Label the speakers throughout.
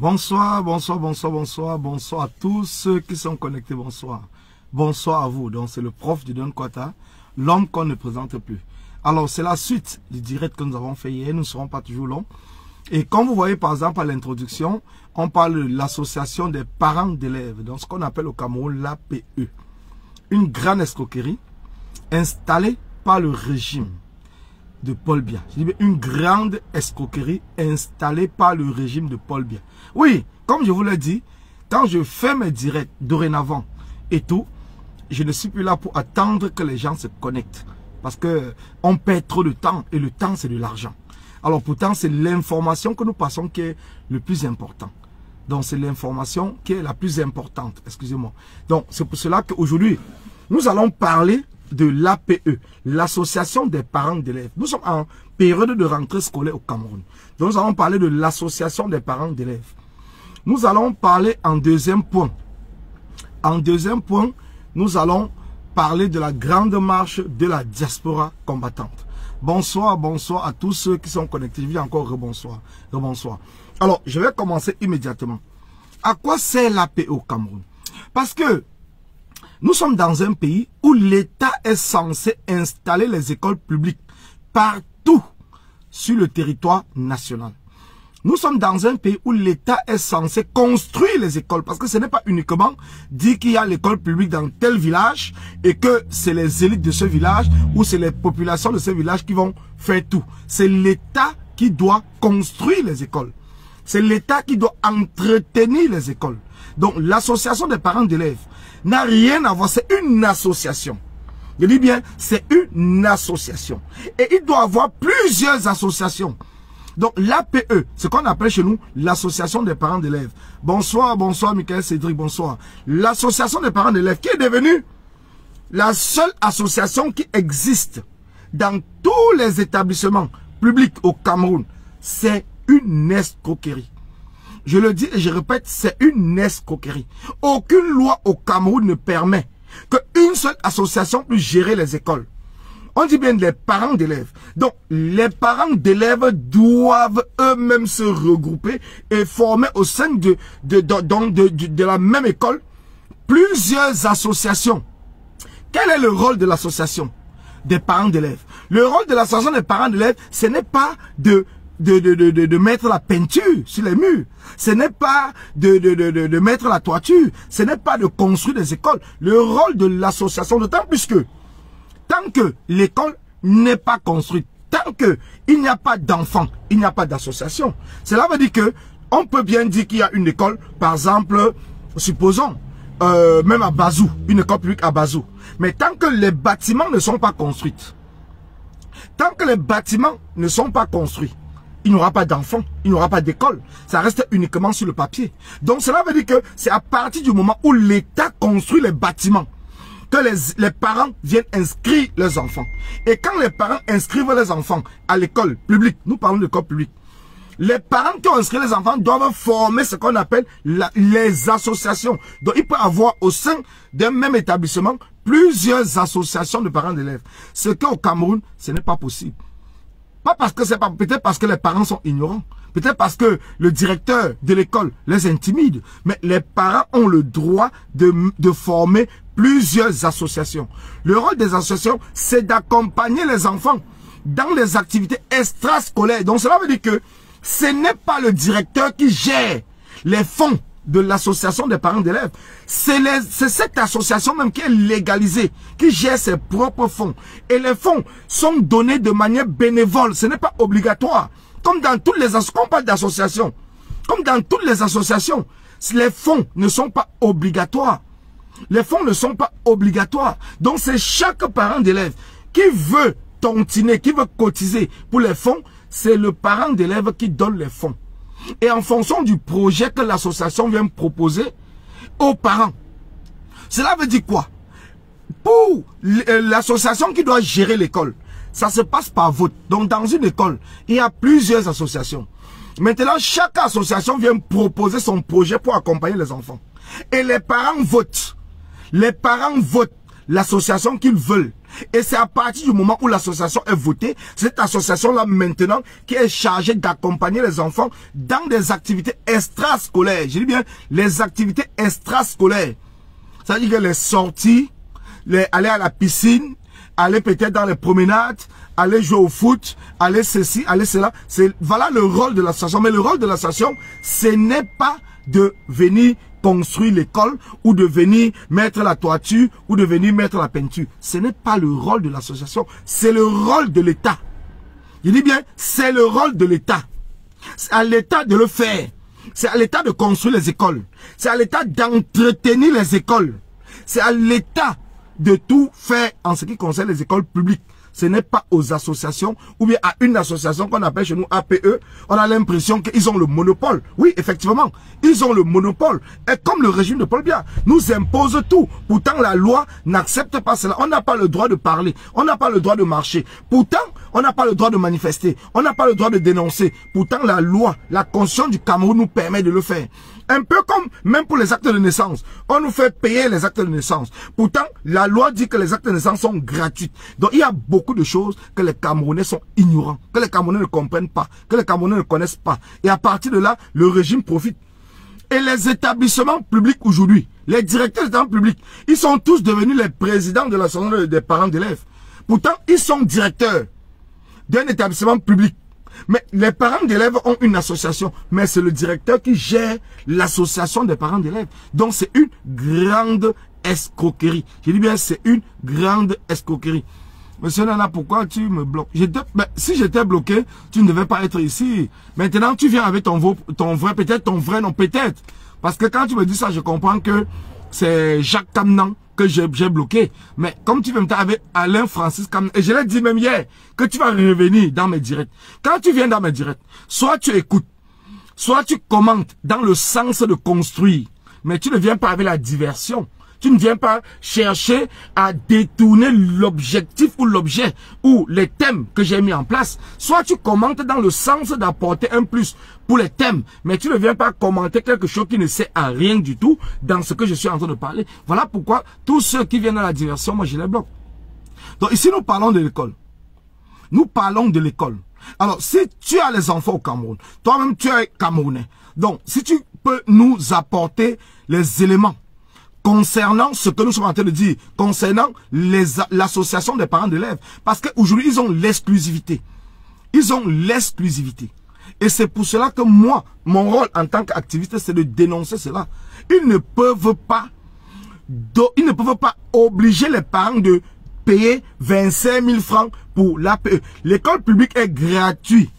Speaker 1: Bonsoir, bonsoir, bonsoir, bonsoir, bonsoir à tous ceux qui sont connectés, bonsoir. Bonsoir à vous. Donc c'est le prof du Don Quata, l'homme qu'on ne présente plus. Alors c'est la suite du direct que nous avons fait hier, nous ne serons pas toujours longs. Et comme vous voyez par exemple à l'introduction, on parle de l'association des parents d'élèves, donc ce qu'on appelle au Cameroun l'APE. Une grande escroquerie installée par le régime de Paul Biya. Je dis bien une grande escroquerie installée par le régime de Paul Biya. Oui, comme je vous l'ai dit, quand je fais mes directs dorénavant et tout, je ne suis plus là pour attendre que les gens se connectent. Parce que on perd trop de temps et le temps c'est de l'argent. Alors pourtant c'est l'information que nous passons qui est le plus important. Donc c'est l'information qui est la plus importante, excusez-moi. Donc c'est pour cela qu'aujourd'hui, nous allons parler de l'APE, l'association des parents d'élèves. Nous sommes en période de rentrée scolaire au Cameroun. Donc nous allons parler de l'association des parents d'élèves. Nous allons parler en deuxième point. En deuxième point, nous allons parler de la grande marche de la diaspora combattante. Bonsoir, bonsoir à tous ceux qui sont connectés. Je dis encore rebonsoir, rebonsoir. Alors, je vais commencer immédiatement. À quoi sert l'APE au Cameroun? Parce que nous sommes dans un pays où l'État est censé installer les écoles publiques partout sur le territoire national. Nous sommes dans un pays où l'État est censé construire les écoles. Parce que ce n'est pas uniquement dire qu'il y a l'école publique dans tel village et que c'est les élites de ce village ou c'est les populations de ce village qui vont faire tout. C'est l'État qui doit construire les écoles. C'est l'État qui doit entretenir les écoles. Donc l'association des parents d'élèves n'a rien à voir, c'est une association. Je dis bien, c'est une association. Et il doit y avoir plusieurs associations. Donc l'APE, ce qu'on appelle chez nous l'association des parents d'élèves. Bonsoir, bonsoir Michael Cédric, bonsoir. L'association des parents d'élèves qui est devenue la seule association qui existe dans tous les établissements publics au Cameroun. C'est une escroquerie. Je le dis et je répète, c'est une escroquerie. Aucune loi au Cameroun ne permet qu'une seule association puisse gérer les écoles. On dit bien les parents d'élèves. Donc, les parents d'élèves doivent eux-mêmes se regrouper et former au sein de la même école plusieurs associations. Quel est le rôle de l'association des parents d'élèves? Le rôle de l'association des parents d'élèves, ce n'est pas de mettre la peinture sur les murs. Ce n'est pas de mettre la toiture. Ce n'est pas de construire des écoles. Le rôle de l'association, d'autant plus que tant que l'école n'est pas construite, tant qu'il n'y a pas d'enfants, il n'y a pas d'association. Cela veut dire que on peut bien dire qu'il y a une école, par exemple, supposons, même à Bazou, une école publique à Bazou. Mais tant que les bâtiments ne sont pas construits, tant que les bâtiments ne sont pas construits, il n'y aura pas d'enfants, il n'y aura pas d'école. Ça reste uniquement sur le papier. Donc cela veut dire que c'est à partir du moment où l'État construit les bâtiments que les parents viennent inscrire leurs enfants. Et quand les parents inscrivent les enfants à l'école publique, nous parlons d'école publique, les parents qui ont inscrit les enfants doivent former ce qu'on appelle les associations. Donc il peut y avoir au sein d'un même établissement plusieurs associations de parents d'élèves. Ce qu'au Cameroun, ce n'est pas possible. Pas parce que c'est pas, peut-être parce que les parents sont ignorants. Peut-être parce que le directeur de l'école les intimide. Mais les parents ont le droit de former plusieurs associations. Le rôle des associations, c'est d'accompagner les enfants dans les activités extrascolaires. Donc cela veut dire que ce n'est pas le directeur qui gère les fonds de l'association des parents d'élèves. C'est cette association même qui est légalisée, qui gère ses propres fonds. Et les fonds sont donnés de manière bénévole. Ce n'est pas obligatoire. Comme dans toutes les associations, on parle d'associations. Comme dans toutes les associations, les fonds ne sont pas obligatoires. Les fonds ne sont pas obligatoires. Donc c'est chaque parent d'élève qui veut tontiner, qui veut cotiser pour les fonds, c'est le parent d'élève qui donne les fonds. Et en fonction du projet que l'association vient proposer aux parents. Cela veut dire quoi? Pour l'association qui doit gérer l'école, ça se passe par vote. Donc dans une école, il y a plusieurs associations. Maintenant, chaque association vient proposer son projet pour accompagner les enfants. Et les parents votent. Les parents votent. l'association qu'ils veulent. Et c'est à partir du moment où l'association est votée, cette association-là maintenant qui est chargée d'accompagner les enfants dans des activités extrascolaires. Je dis bien les activités extrascolaires. Ça veut dire que les sorties, aller à la piscine, aller peut-être dans les promenades, aller jouer au foot, aller ceci, aller cela. Voilà le rôle de l'association. Mais le rôle de l'association, ce n'est pas de venir construire l'école ou de venir mettre la toiture ou de venir mettre la peinture. Ce n'est pas le rôle de l'association, c'est le rôle de l'État. Je dis bien, c'est le rôle de l'État. C'est à l'État de le faire. C'est à l'État de construire les écoles. C'est à l'État d'entretenir les écoles. C'est à l'État de tout faire en ce qui concerne les écoles publiques. Ce n'est pas aux associations ou bien à une association qu'on appelle chez nous APE. On a l'impression qu'ils ont le monopole. Oui, effectivement, ils ont le monopole. Et comme le régime de Paul Biya nous impose tout. Pourtant, la loi n'accepte pas cela. On n'a pas le droit de parler. On n'a pas le droit de marcher. Pourtant, on n'a pas le droit de manifester. On n'a pas le droit de dénoncer. Pourtant, la loi, la Constitution du Cameroun nous permet de le faire. Un peu comme, même pour les actes de naissance, on nous fait payer les actes de naissance. Pourtant, la loi dit que les actes de naissance sont gratuits. Donc, il y a beaucoup de choses que les Camerounais sont ignorants, que les Camerounais ne comprennent pas, que les Camerounais ne connaissent pas. Et à partir de là, le régime profite. Et les établissements publics aujourd'hui, les directeurs d'établissements publics, ils sont tous devenus les présidents de l'association des parents d'élèves. Pourtant, ils sont directeurs d'un établissement public. Mais les parents d'élèves ont une association, mais c'est le directeur qui gère l'association des parents d'élèves. Donc c'est une grande escroquerie. Je dis bien, c'est une grande escroquerie. Monsieur Nana, pourquoi tu me bloques? Si j'étais bloqué, tu ne devais pas être ici. Maintenant, tu viens avec ton vrai, peut-être ton vrai nom, peut-être. Parce que quand tu me dis ça, je comprends que c'est Jacques Camnan que j'ai bloqué. Mais comme tu veux me dire avec Alain Francis Camnan, et je l'ai dit même hier, que tu vas revenir dans mes directs. Quand tu viens dans mes directs, soit tu écoutes, soit tu commentes dans le sens de construire. Mais tu ne viens pas avec la diversion. Tu ne viens pas chercher à détourner l'objectif ou l'objet ou les thèmes que j'ai mis en place. Soit tu commentes dans le sens d'apporter un plus pour les thèmes, mais tu ne viens pas commenter quelque chose qui ne sert à rien du tout dans ce que je suis en train de parler. Voilà pourquoi tous ceux qui viennent à la diversion, moi je les bloque. Donc ici nous parlons de l'école. Nous parlons de l'école. Alors si tu as les enfants au Cameroun, toi-même tu es Camerounais. Donc si tu peux nous apporter les éléments concernant ce que nous sommes en train de dire, concernant l'association des parents d'élèves. Parce qu'aujourd'hui, ils ont l'exclusivité. Ils ont l'exclusivité. Et c'est pour cela que moi, mon rôle en tant qu'activiste, c'est de dénoncer cela. Ils ne peuvent pas obliger les parents de payer 25 000 francs pour l'APE. L'école publique est gratuite.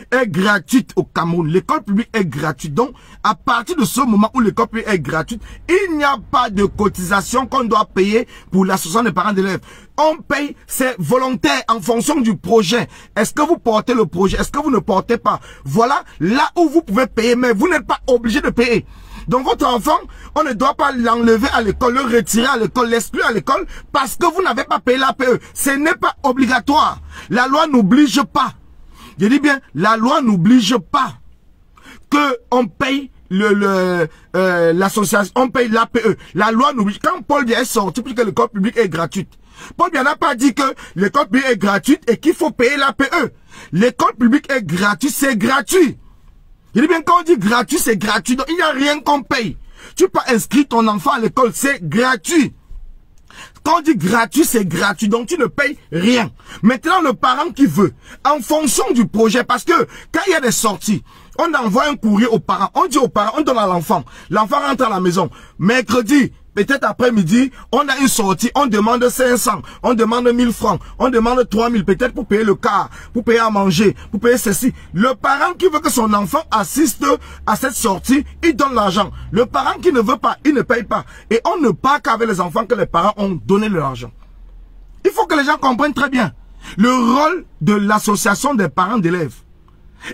Speaker 1: Est gratuite au Cameroun. L'école publique est gratuite. Donc, à partir de ce moment où l'école publique est gratuite, il n'y a pas de cotisation qu'on doit payer pour l'association des parents d'élèves. On paye, c'est volontaire en fonction du projet. Est-ce que vous portez le projet? Est-ce que vous ne portez pas? Voilà là où vous pouvez payer, mais vous n'êtes pas obligé de payer. Donc votre enfant, on ne doit pas l'enlever à l'école, le retirer à l'école, l'exclure à l'école parce que vous n'avez pas payé l'APE. Ce n'est pas obligatoire. La loi n'oblige pas. Je dis bien, la loi n'oblige pas que on paye l'association, on paye l'APE. La loi n'oblige. Quand Paul Biya est sorti, puisque l'école publique est gratuite, Paul Biya n'a pas dit que l'école publique est gratuite et qu'il faut payer l'APE. L'école publique est gratuite, c'est gratuit. Je dis bien, quand on dit gratuit, c'est gratuit. Donc il n'y a rien qu'on paye. Tu peux inscrire ton enfant à l'école, c'est gratuit. Quand on dit gratuit, c'est gratuit, donc tu ne payes rien. Maintenant, le parent qui veut, en fonction du projet, parce que quand il y a des sorties, on envoie un courrier aux parents, on dit aux parents, on donne à l'enfant. L'enfant rentre à la maison. Mercredi, peut-être après-midi, on a une sortie, on demande 500, on demande 1000 francs, on demande 3000, peut-être pour payer le car, pour payer à manger, pour payer ceci. Le parent qui veut que son enfant assiste à cette sortie, il donne l'argent. Le parent qui ne veut pas, il ne paye pas. Et on ne part qu'avec les enfants que les parents ont donné leur argent. Il faut que les gens comprennent très bien le rôle de l'association des parents d'élèves.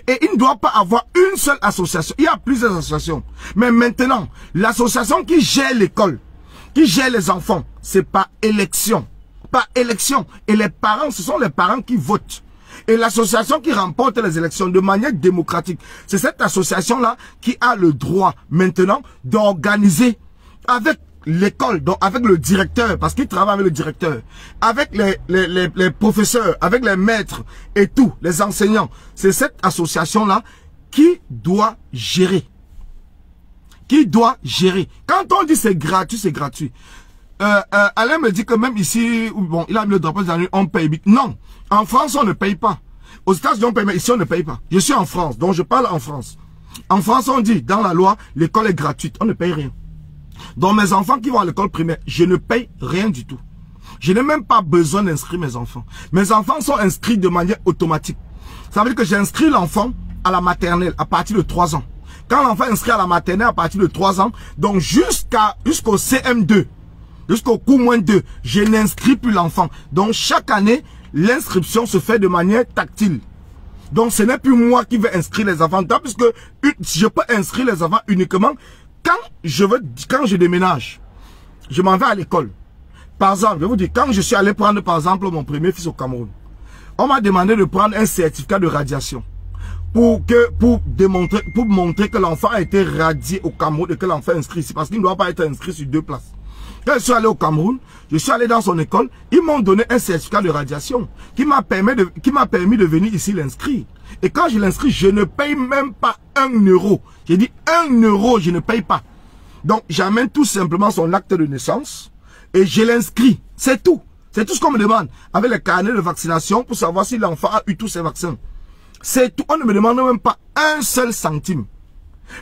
Speaker 1: Et il ne doit pas avoir une seule association. Il y a plusieurs associations. Mais maintenant, l'association qui gère l'école, qui gère les enfants, c'est par élection. Par élection. Et les parents, ce sont les parents qui votent. Et l'association qui remporte les élections de manière démocratique, c'est cette association-là qui a le droit maintenant d'organiser avec l'école, donc avec le directeur, parce qu'il travaille avec le directeur, avec les professeurs, avec les maîtres et tout, les enseignants. C'est cette association-là qui doit gérer. Qui doit gérer. Quand on dit c'est gratuit, c'est gratuit. Alain me dit que même ici, bon, il a mis le drapeau des années, on paye. Non, en France, on ne paye pas. Aux États-Unis, on paye, mais ici, on ne paye pas. Je suis en France, donc je parle en France. En France, on dit, dans la loi, l'école est gratuite, on ne paye rien. Donc mes enfants qui vont à l'école primaire, je ne paye rien du tout. Je n'ai même pas besoin d'inscrire mes enfants. Mes enfants sont inscrits de manière automatique. Ça veut dire que j'inscris l'enfant à la maternelle à partir de 3 ans. Quand l'enfant est inscrit à la maternelle à partir de 3 ans, donc jusqu'au CM2, jusqu'au cours moins 2, je n'inscris plus l'enfant. Donc chaque année, l'inscription se fait de manière tactile. Donc ce n'est plus moi qui vais inscrire les enfants, puisque je peux inscrire les enfants uniquement quand je déménage. Je m'en vais à l'école. Par exemple, je vous dis, quand je suis allé prendre par exemple mon premier fils au Cameroun, on m'a demandé de prendre un certificat de radiation pour montrer que l'enfant a été radié au Cameroun et que l'enfant est inscrit ici, parce qu'il ne doit pas être inscrit sur 2 places. Quand je suis allé au Cameroun, je suis allé dans son école, ils m'ont donné un certificat de radiation qui m'a permis de venir ici l'inscrire. Et quand je l'inscris, je ne paye même pas 1 euro. J'ai dit 1 euro, je ne paye pas. Donc j'amène tout simplement son acte de naissance et je l'inscris. C'est tout. C'est tout ce qu'on me demande. Avec les carnets de vaccination pour savoir si l'enfant a eu tous ses vaccins. C'est tout. On ne me demande même pas un seul centime.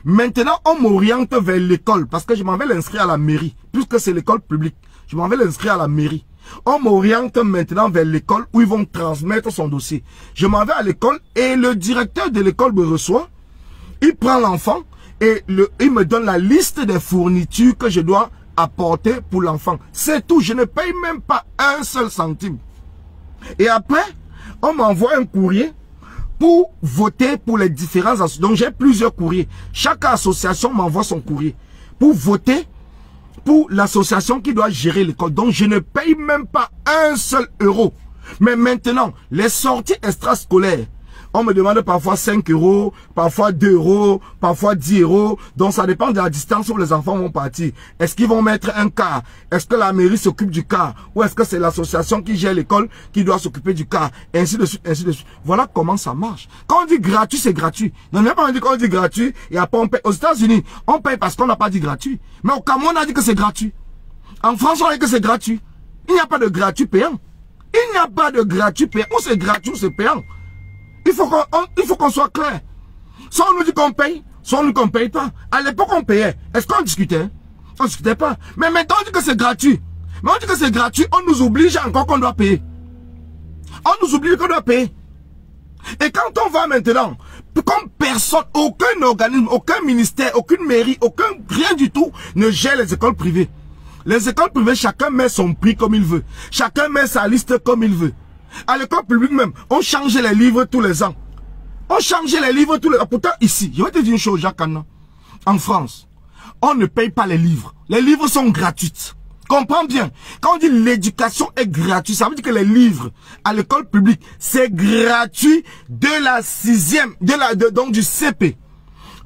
Speaker 1: Maintenant, on m'oriente vers l'école parce que je m'en vais l'inscrire à la mairie. Puisque c'est l'école publique, je m'en vais l'inscrire à la mairie. On m'oriente maintenant vers l'école où ils vont transmettre son dossier. Je m'en vais à l'école et le directeur de l'école me reçoit. Il prend l'enfant et il me donne la liste des fournitures que je dois apporter pour l'enfant. C'est tout. Je ne paye même pas un seul centime. Et après, on m'envoie un courrier pour voter pour les différents associations. Donc j'ai plusieurs courriers. Chaque association m'envoie son courrier pour voter pour l'association qui doit gérer l'école. Donc je ne paye même pas un seul euro. Mais maintenant, les sorties extrascolaires, on me demande parfois 5 euros, parfois 2 euros, parfois 10 euros. Donc ça dépend de la distance où les enfants vont partir. Est-ce qu'ils vont mettre un car? Est-ce que la mairie s'occupe du car? Ou est-ce que c'est l'association qui gère l'école qui doit s'occuper du car? Ainsi de suite, ainsi de suite. Voilà comment ça marche. Quand on dit gratuit, c'est gratuit. Non, mais pas on dit qu'on dit gratuit et après on paye. Aux États-Unis, on paye parce qu'on n'a pas dit gratuit. Mais au Cameroun, on a dit que c'est gratuit. En France, on a dit que c'est gratuit. Il n'y a pas de gratuit payant. Il n'y a pas de gratuit payant. Ou c'est gratuit ou c'est payant. Il faut qu'on soit clair. Soit on nous dit qu'on paye, soit on nous dit qu'on ne paye pas. À l'époque, on payait. Est-ce qu'on discutait? On ne discutait pas. Mais maintenant, on dit que c'est gratuit. Mais on dit que c'est gratuit, on nous oblige encore qu'on doit payer. On nous oblige qu'on doit payer. Et quand on va maintenant, comme personne, aucun organisme, aucun ministère, aucune mairie, rien du tout ne gère les écoles privées. Les écoles privées, chacun met son prix comme il veut. Chacun met sa liste comme il veut. À l'école publique même, on changeait les livres tous les ans. On changeait les livres tous les ans. Pourtant, ici, je vais te dire une chose, Jacques Anna. En France, on ne paye pas les livres. Les livres sont gratuits. Comprends bien. Quand on dit l'éducation est gratuite, ça veut dire que les livres à l'école publique, c'est gratuit de la 6e, donc du CP.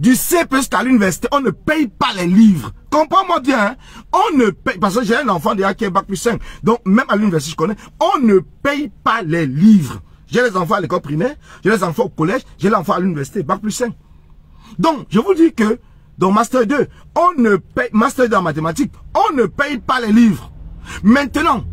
Speaker 1: Du CP jusqu'à l'université, on ne paye pas les livres. Comprends-moi bien, hein? On ne paye, parce que j'ai un enfant déjà qui est bac plus 5. Donc, même à l'université, je connais, on ne paye pas les livres. J'ai les enfants à l'école primaire, j'ai les enfants au collège, j'ai l'enfant à l'université, bac plus 5. Donc, je vous dis que, dans Master 2, on ne paye, Master 2 en mathématiques, on ne paye pas les livres. Maintenant,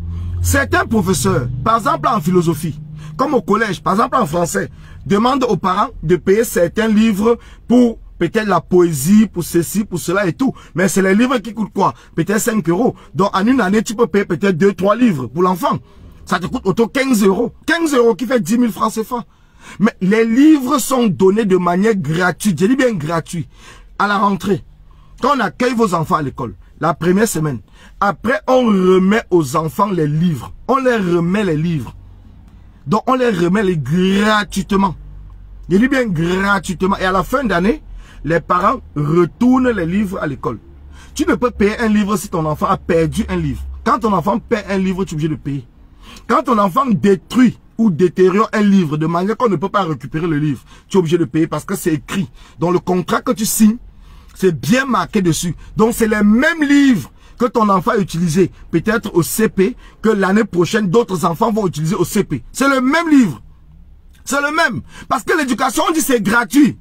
Speaker 1: certains professeurs, par exemple en philosophie, comme au collège, par exemple en français, demandent aux parents de payer certains livres pour peut-être la poésie, pour ceci, pour cela et tout. Mais c'est les livres qui coûtent quoi? Peut-être 5 euros. Donc en une année, tu peux payer peut-être 2-3 livres pour l'enfant. Ça te coûte autour 15 euros. 15 euros qui fait 10 000 francs CFA. Mais les livres sont donnés de manière gratuite. Je dis bien gratuit. À la rentrée, quand on accueille vos enfants à l'école, la première semaine, après on remet aux enfants les livres. On les remet les livres. Donc on les remet gratuitement. Je dis bien gratuitement. Et à la fin d'année, les parents retournent les livres à l'école. Tu ne peux payer un livre si ton enfant a perdu un livre. Quand ton enfant perd un livre, tu es obligé de payer. Quand ton enfant détruit ou détériore un livre de manière qu'on ne peut pas récupérer le livre, tu es obligé de payer parce que c'est écrit. Dans le contrat que tu signes, c'est bien marqué dessus. Donc c'est les mêmes livres que ton enfant a utilisé peut-être au CP, que l'année prochaine, d'autres enfants vont utiliser au CP. C'est le même livre. C'est le même. Parce que l'éducation, on dit c'est gratuit.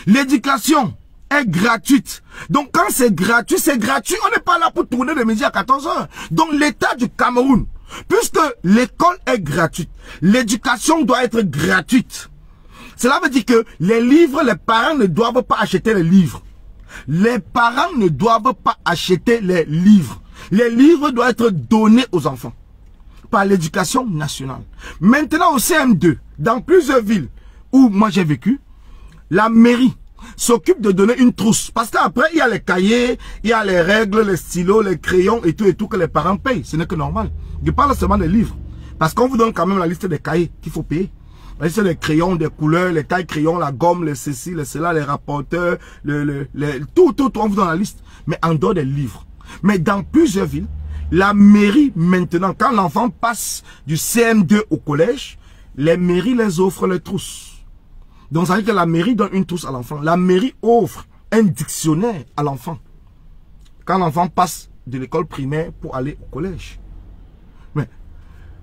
Speaker 1: L'éducation est gratuite. Donc quand c'est gratuit, c'est gratuit. On n'est pas là pour tourner le midi à 14 h. Donc l'État du Cameroun, puisque l'école est gratuite, l'éducation doit être gratuite. Cela veut dire que les livres, les parents ne doivent pas acheter les livres. Les parents ne doivent pas acheter les livres. Les livres doivent être donnés aux enfants par l'éducation nationale. Maintenant au CM2, dans plusieurs villes où moi j'ai vécu, la mairie s'occupe de donner une trousse. Parce qu'après, il y a les cahiers, il y a les règles, les stylos, les crayons et tout que les parents payent. Ce n'est que normal. Je parle seulement des livres. Parce qu'on vous donne quand même la liste des cahiers qu'il faut payer. La liste des crayons, des couleurs, les tailles crayons, la gomme, les ceci, les cela, les rapporteurs, tout, on vous donne la liste. Mais en dehors des livres. Mais dans plusieurs villes, la mairie, maintenant, quand l'enfant passe du CM2 au collège, les mairies les offrent les trousses. Donc ça veut dire que la mairie donne une trousse à l'enfant. La mairie offre un dictionnaire à l'enfant. Quand l'enfant passe de l'école primaire pour aller au collège. Mais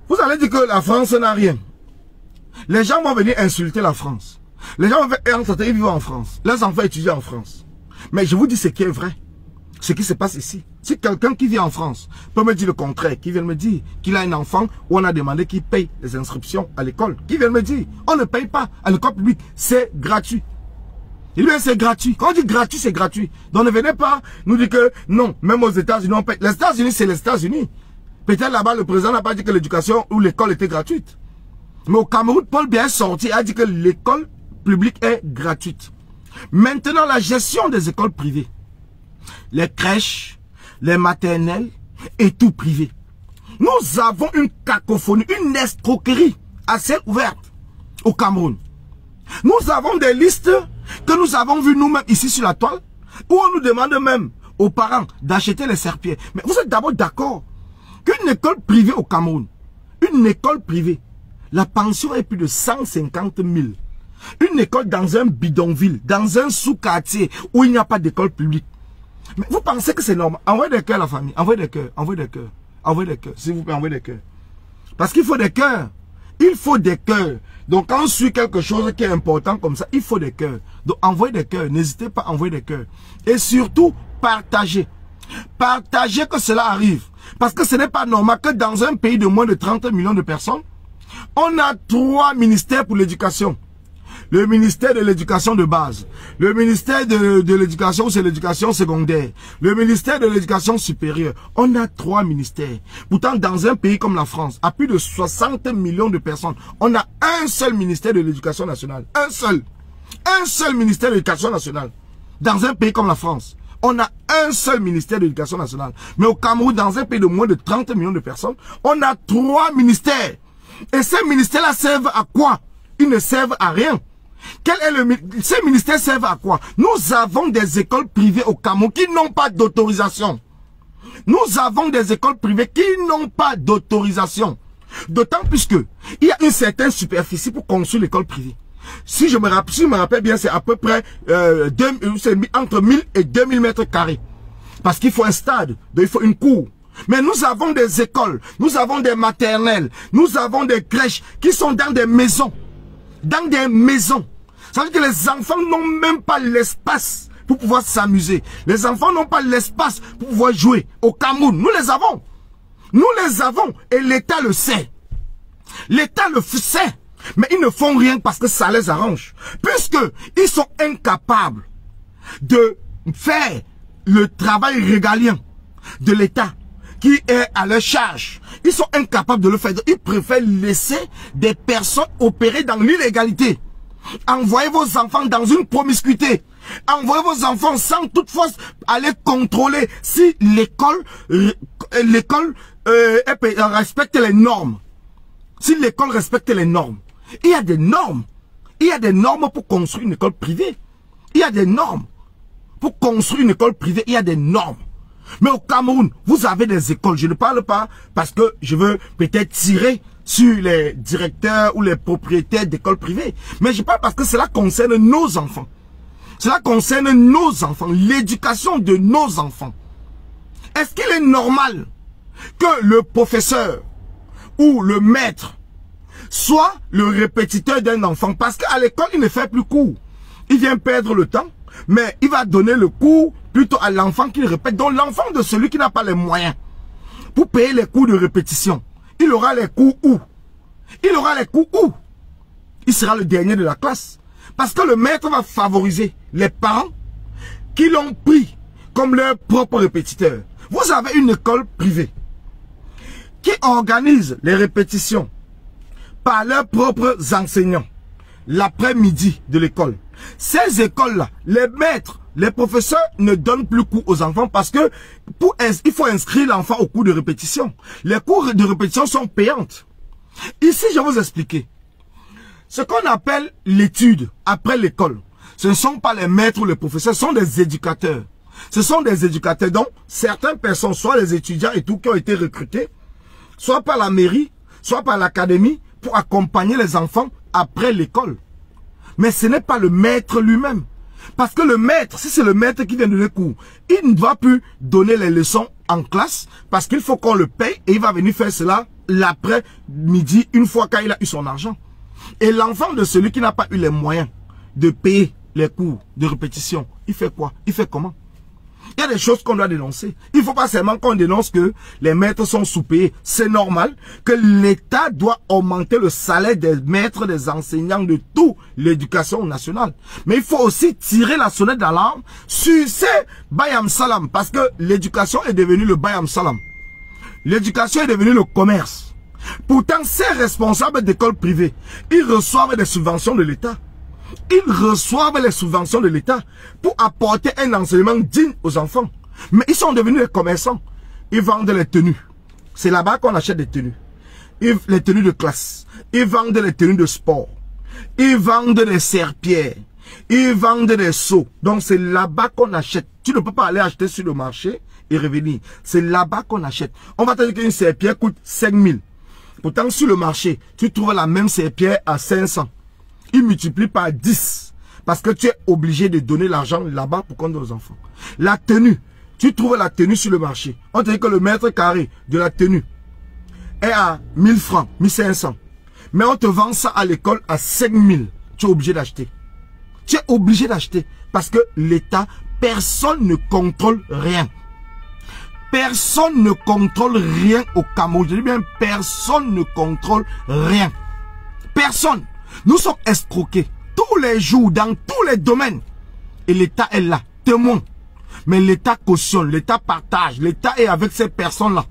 Speaker 1: vous allez dire que la France n'a rien. Les gens vont venir insulter la France. Les gens vont vivre en France. Les enfants étudient en France. Mais je vous dis ce qui est vrai. Ce qui se passe ici. Si quelqu'un qui vit en France peut me dire le contraire, qui vient me dire qu'il a un enfant où on a demandé qu'il paye les inscriptions à l'école, qui vient me dire, on ne paye pas à l'école publique, c'est gratuit. Il dit c'est gratuit. Quand on dit gratuit, c'est gratuit. Donc ne venez pas nous dire que non, même aux États-Unis, on paye. Les États-Unis, c'est les États-Unis. Peut-être là-bas, le président n'a pas dit que l'éducation ou l'école était gratuite. Mais au Cameroun, Paul Biya est sorti et a dit que l'école publique est gratuite. Maintenant, la gestion des écoles privées, les crèches, les maternelles et tout privé. Nous avons une cacophonie, une escroquerie assez ouverte au Cameroun. Nous avons des listes que nous avons vues nous-mêmes ici sur la toile, où on nous demande même aux parents d'acheter les serpillères. Mais vous êtes d'abord d'accord qu'une école privée au Cameroun, une école privée, la pension est plus de 150 000. Une école dans un bidonville, dans un sous-quartier où il n'y a pas d'école publique. Mais vous pensez que c'est normal? Envoyez des cœurs, la famille. Envoyez des cœurs. Envoyez des cœurs. Envoyez des cœurs. S'il vous plaît, envoyez des cœurs. Parce qu'il faut des cœurs. Il faut des cœurs. Donc, quand on suit quelque chose qui est important comme ça, il faut des cœurs. Donc, envoyez des cœurs. N'hésitez pas à envoyer des cœurs. Et surtout, partagez. Partagez que cela arrive. Parce que ce n'est pas normal que dans un pays de moins de 30 millions de personnes, on a 3 ministères pour l'éducation. Le ministère de l'éducation de base, le ministère de l'éducation, c'est l'éducation secondaire, le ministère de l'éducation supérieure. On a 3 ministères. Pourtant, dans un pays comme la France, à plus de 60 millions de personnes, on a un seul ministère de l'éducation nationale. Un seul. Un seul ministère de l'éducation nationale. Dans un pays comme la France, on a un seul ministère de l'éducation nationale. Mais au Cameroun, dans un pays de moins de 30 millions de personnes, on a 3 ministères. Et ces ministères-là servent à quoi? Ils ne servent à rien. Ces ministères servent à quoi? Nous avons des écoles privées au Cameroun qui n'ont pas d'autorisation. Nous avons des écoles privées qui n'ont pas d'autorisation. D'autant plus que il y a une certaine superficie pour construire l'école privée. Si je me rappelle bien, c'est à peu près entre 1000 et 2000 mètres carrés. Parce qu'il faut un stade, donc il faut une cour. Mais nous avons des écoles, nous avons des maternelles, nous avons des crèches qui sont dans des maisons. Dans des maisons. Ça veut dire que les enfants n'ont même pas l'espace pour pouvoir s'amuser. Les enfants n'ont pas l'espace pour pouvoir jouer. Au Cameroun, nous les avons. Nous les avons et l'État le sait. L'État le sait. Mais ils ne font rien parce que ça les arrange. Puisqu'ils sont incapables de faire le travail régalien de l'État qui est à leur charge. Ils sont incapables de le faire. Ils préfèrent laisser des personnes opérer dans l'illégalité. Envoyez vos enfants dans une promiscuité. Envoyez vos enfants sans toutefois aller contrôler si l'école respecte les normes. Si l'école respecte les normes. Il y a des normes. Il y a des normes pour construire une école privée. Il y a des normes. Pour construire une école privée, il y a des normes. Mais au Cameroun, vous avez des écoles. Je ne parle pas parce que je veux peut-être tirer sur les directeurs ou les propriétaires d'écoles privées. Mais je parle parce que cela concerne nos enfants. Cela concerne nos enfants, l'éducation de nos enfants. Est-ce qu'il est normal que le professeur ou le maître soit le répétiteur d'un enfant? Parce qu'à l'école, il ne fait plus cours. Il vient perdre le temps, mais il va donner le cours plutôt à l'enfant qui le répète. Donc l'enfant de celui qui n'a pas les moyens pour payer les cours de répétition, il aura les cours où? Il aura les cours où? Il sera le dernier de la classe. Parce que le maître va favoriser les parents qui l'ont pris comme leur propre répétiteur. Vous avez une école privée qui organise les répétitions par leurs propres enseignants l'après-midi de l'école. Ces écoles-là, les maîtres, les professeurs ne donnent plus cours aux enfants parce que il faut inscrire l'enfant au cours de répétition. Les cours de répétition sont payantes. Ici, je vais vous expliquer. Ce qu'on appelle l'étude après l'école, ce ne sont pas les maîtres ou les professeurs, ce sont des éducateurs. Ce sont des éducateurs dont certaines personnes, soit les étudiants et tout, qui ont été recrutés, soit par la mairie, soit par l'académie, pour accompagner les enfants après l'école. Mais ce n'est pas le maître lui-même. Parce que le maître, si c'est le maître qui vient donner cours, il ne va plus donner les leçons en classe parce qu'il faut qu'on le paye et il va venir faire cela l'après-midi, une fois qu'il a eu son argent. Et l'enfant de celui qui n'a pas eu les moyens de payer les cours de répétition, il fait quoi? Il fait comment? Il y a des choses qu'on doit dénoncer. Il ne faut pas seulement qu'on dénonce que les maîtres sont sous-payés. C'est normal que l'État doit augmenter le salaire des maîtres, des enseignants, de toute l'éducation nationale. Mais il faut aussi tirer la sonnette d'alarme sur ces Bayam Salam. Parce que l'éducation est devenue le Bayam Salam. L'éducation est devenue le commerce. Pourtant, ces responsables d'écoles privées, ils reçoivent des subventions de l'État. Ils reçoivent les subventions de l'État pour apporter un enseignement digne aux enfants. Mais ils sont devenus des commerçants. Ils vendent les tenues. C'est là-bas qu'on achète des tenues. Les tenues de classe. Ils vendent les tenues de sport. Ils vendent des serpillères. Ils vendent des seaux. Donc c'est là-bas qu'on achète. Tu ne peux pas aller acheter sur le marché et revenir. C'est là-bas qu'on achète. On va te dire qu'une serpillière coûte 5 000. Pourtant sur le marché, tu trouves la même serpillière à 500. Il multiplie par 10. Parce que tu es obligé de donner l'argent là-bas pour qu'on donne aux enfants. La tenue. Tu trouves la tenue sur le marché. On te dit que le mètre carré de la tenue est à 1000 francs, 1500. Mais on te vend ça à l'école à 5000. Tu es obligé d'acheter. Tu es obligé d'acheter. Parce que l'État, personne ne contrôle rien. Personne ne contrôle rien au Cameroun. Je dis bien, personne ne contrôle rien. Personne. Nous sommes escroqués tous les jours, dans tous les domaines. Et l'État est là, témoin. Mais l'État cautionne, l'État partage, l'État est avec ces personnes-là.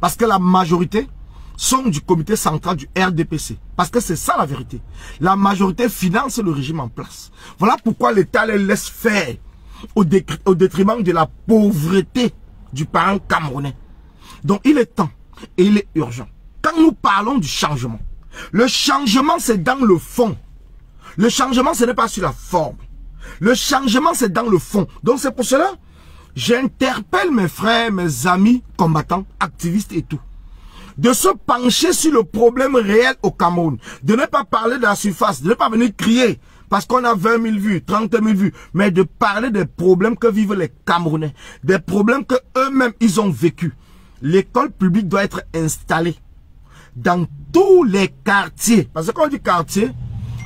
Speaker 1: Parce que la majorité sont du comité central du RDPC. Parce que c'est ça la vérité. La majorité finance le régime en place. Voilà pourquoi l'État les laisse faire au détriment de la pauvreté du parent camerounais. Donc il est temps et il est urgent. Quand nous parlons du changement, le changement c'est dans le fond. Le changement ce n'est pas sur la forme. Le changement c'est dans le fond. Donc c'est pour cela j'interpelle mes frères, mes amis combattants, activistes et tout, de se pencher sur le problème réel au Cameroun. De ne pas parler de la surface, de ne pas venir crier parce qu'on a 20 000 vues, 30 000 vues, mais de parler des problèmes que vivent les Camerounais, des problèmes que eux-mêmes ils ont vécu. L'école publique doit être installée dans tous les quartiers. Parce que quand on dit quartier,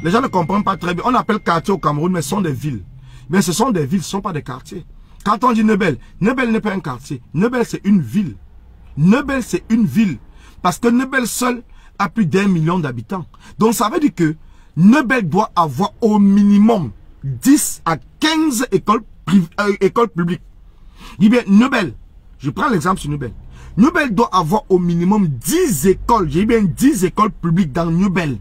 Speaker 1: les gens ne comprennent pas très bien. On appelle quartier au Cameroun, mais ce sont des villes. Mais ce sont des villes, ce ne sont pas des quartiers. Quand on dit Nebel, Nebel n'est pas un quartier. Nebel, c'est une ville. Nebel, c'est une ville. Parce que Nebel seul a plus d'1 million d'habitants. Donc ça veut dire que Nebel doit avoir au minimum 10 à 15 écoles publiques. Je dis bien Nebel. Je prends l'exemple sur Nebel. Nebel doit avoir au minimum 10 écoles. J'ai bien 10 écoles publiques dans Nebel.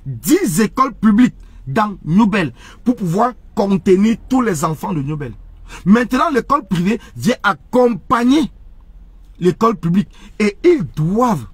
Speaker 1: 10 écoles publiques dans Nebel pour pouvoir contenir tous les enfants de Nebel. Maintenant, l'école privée vient accompagner l'école publique et ils doivent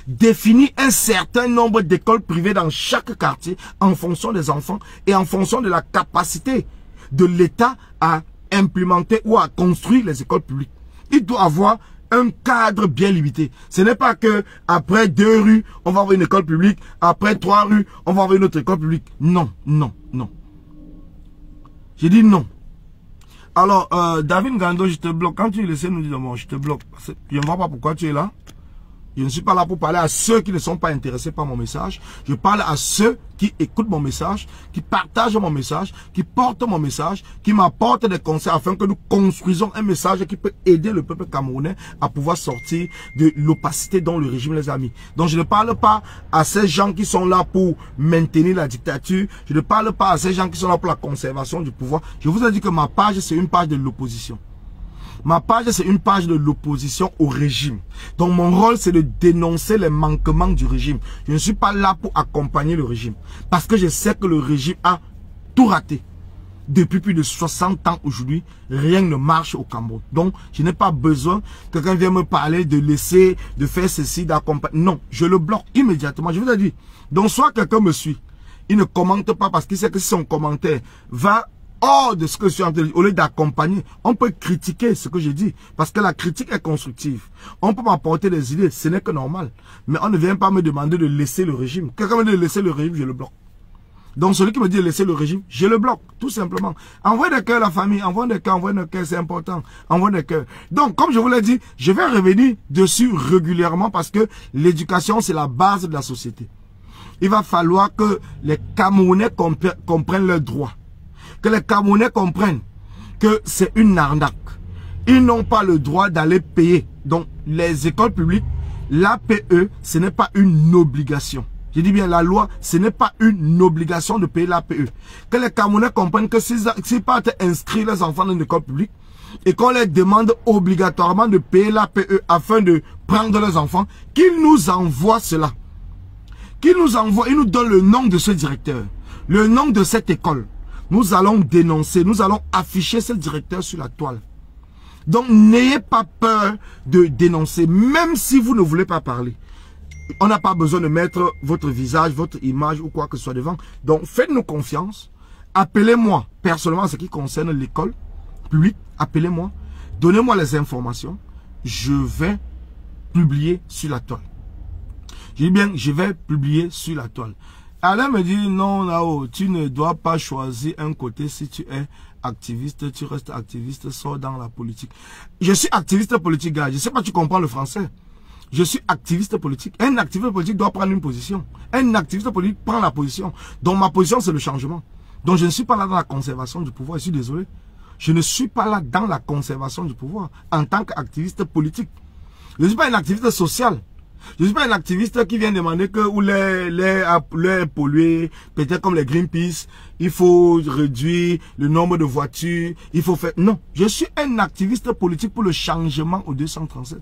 Speaker 1: définir un certain nombre d'écoles privées dans chaque quartier en fonction des enfants et en fonction de la capacité de l'État à implémenter ou à construire les écoles publiques. Il doit avoir un cadre bien limité. Ce n'est pas que après 2 rues, on va avoir une école publique, après 3 rues, on va avoir une autre école publique. Non, non, non. J'ai dit non. Alors, David Gando, je te bloque. Quand tu es laissé nous dire, bon, je te bloque. Je ne vois pas pourquoi tu es là. Je ne suis pas là pour parler à ceux qui ne sont pas intéressés par mon message. Je parle à ceux qui écoutent mon message, qui partagent mon message, qui portent mon message, qui m'apportent des conseils afin que nous construisons un message qui peut aider le peuple camerounais à pouvoir sortir de l'opacité dont le régime les a mis. Donc je ne parle pas à ces gens qui sont là pour maintenir la dictature. Je ne parle pas à ces gens qui sont là pour la conservation du pouvoir. Je vous ai dit que ma page, c'est une page de l'opposition. Ma page, c'est une page de l'opposition au régime. Donc, mon rôle, c'est de dénoncer les manquements du régime. Je ne suis pas là pour accompagner le régime. Parce que je sais que le régime a tout raté. Depuis plus de 60 ans aujourd'hui, rien ne marche au Cameroun. Donc, je n'ai pas besoin que quelqu'un vienne me parler de laisser, de faire ceci, d'accompagner. Non, je le bloque immédiatement. Je vous ai dit. Donc, soit quelqu'un me suit. Il ne commente pas parce qu'il sait que si son commentaire va hors de ce que je suis en train de dire, au lieu d'accompagner, on peut critiquer ce que je dis, parce que la critique est constructive. On peut m'apporter des idées, ce n'est que normal. Mais on ne vient pas me demander de laisser le régime. Quelqu'un me dit de laisser le régime, je le bloque. Donc celui qui me dit de laisser le régime, je le bloque, tout simplement. Envoyez des cœurs la famille, envoyez des cœurs, c'est important. Envoyez des cœurs. Donc, comme je vous l'ai dit, je vais revenir dessus régulièrement parce que l'éducation, c'est la base de la société. Il va falloir que les Camerounais comprennent leurs droits. Que les Camerounais comprennent que c'est une arnaque. Ils n'ont pas le droit d'aller payer. Donc, les écoles publiques, l'APE, ce n'est pas une obligation. Je dis bien, la loi, ce n'est pas une obligation de payer l'APE. Que les Camerounais comprennent que s'ils partent inscrire les enfants dans une école publique et qu'on leur demande obligatoirement de payer l'APE afin de prendre leurs enfants, qu'ils nous envoient cela. Qu'ils nous envoient, ils nous donnent le nom de ce directeur, le nom de cette école. Nous allons dénoncer, nous allons afficher ce directeur sur la toile. Donc, n'ayez pas peur de dénoncer, même si vous ne voulez pas parler. On n'a pas besoin de mettre votre visage, votre image ou quoi que ce soit devant. Donc, faites-nous confiance. Appelez-moi personnellement en ce qui concerne l'école publique. Appelez-moi. Donnez-moi les informations. Je vais publier sur la toile. Je dis bien, je vais publier sur la toile. Alain me dit, non, Nao, tu ne dois pas choisir un côté. Si tu es activiste, tu restes activiste, sors dans la politique. Je suis activiste politique, gars. Je ne sais pas si tu comprends le français. Je suis activiste politique. Un activiste politique doit prendre une position. Un activiste politique prend la position. Donc ma position, c'est le changement. Donc je ne suis pas là dans la conservation du pouvoir. Je suis désolé. Je ne suis pas là dans la conservation du pouvoir en tant qu'activiste politique. Je ne suis pas un activiste social. Je ne suis pas un activiste qui vient demander que l'air pollué, peut-être comme les Greenpeace, il faut réduire le nombre de voitures, il faut faire... Non, je suis un activiste politique pour le changement au 237.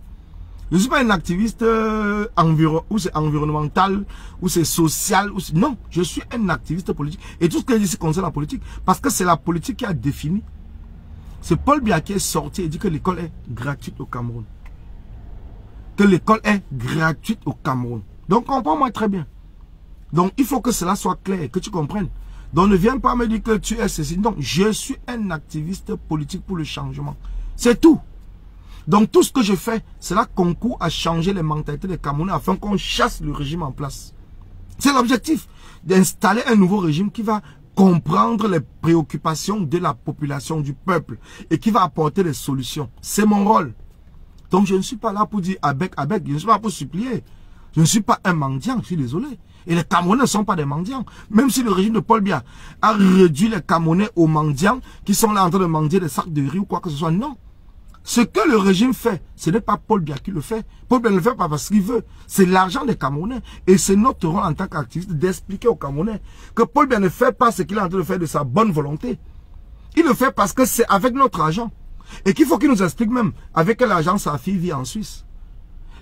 Speaker 1: Je ne suis pas un activiste ou c'est environnemental, ou c'est social. Non, je suis un activiste politique. Et tout ce que je dis, c'est concerne la politique. Parce que c'est la politique qui a défini. C'est Paul Biya qui est sorti et dit que l'école est gratuite au Cameroun. Que l'école est gratuite au Cameroun. Donc, comprends-moi très bien. Donc, il faut que cela soit clair, que tu comprennes. Donc, ne viens pas me dire que tu es ceci. Non, je suis un activiste politique pour le changement. C'est tout. Donc, tout ce que je fais, cela concourt à changer les mentalités des Camerounais afin qu'on chasse le régime en place. C'est l'objectif d'installer un nouveau régime qui va comprendre les préoccupations de la population, du peuple et qui va apporter des solutions. C'est mon rôle. Donc, je ne suis pas là pour dire avec, je ne suis pas là pour supplier. Je ne suis pas un mendiant, je suis désolé. Et les Camerounais ne sont pas des mendiants. Même si le régime de Paul Biya a réduit les Camerounais aux mendiants qui sont là en train de mendier des sacs de riz ou quoi que ce soit, non. Ce que le régime fait, ce n'est pas Paul Biya qui le fait. Paul Biya ne le fait pas parce qu'il veut. C'est l'argent des Camerounais. Et c'est notre rôle en tant qu'activiste d'expliquer aux Camerounais que Paul Biya ne fait pas ce qu'il est en train de faire de sa bonne volonté. Il le fait parce que c'est avec notre argent. Et qu'il faut qu'il nous explique même avec quel argent sa fille vit en Suisse.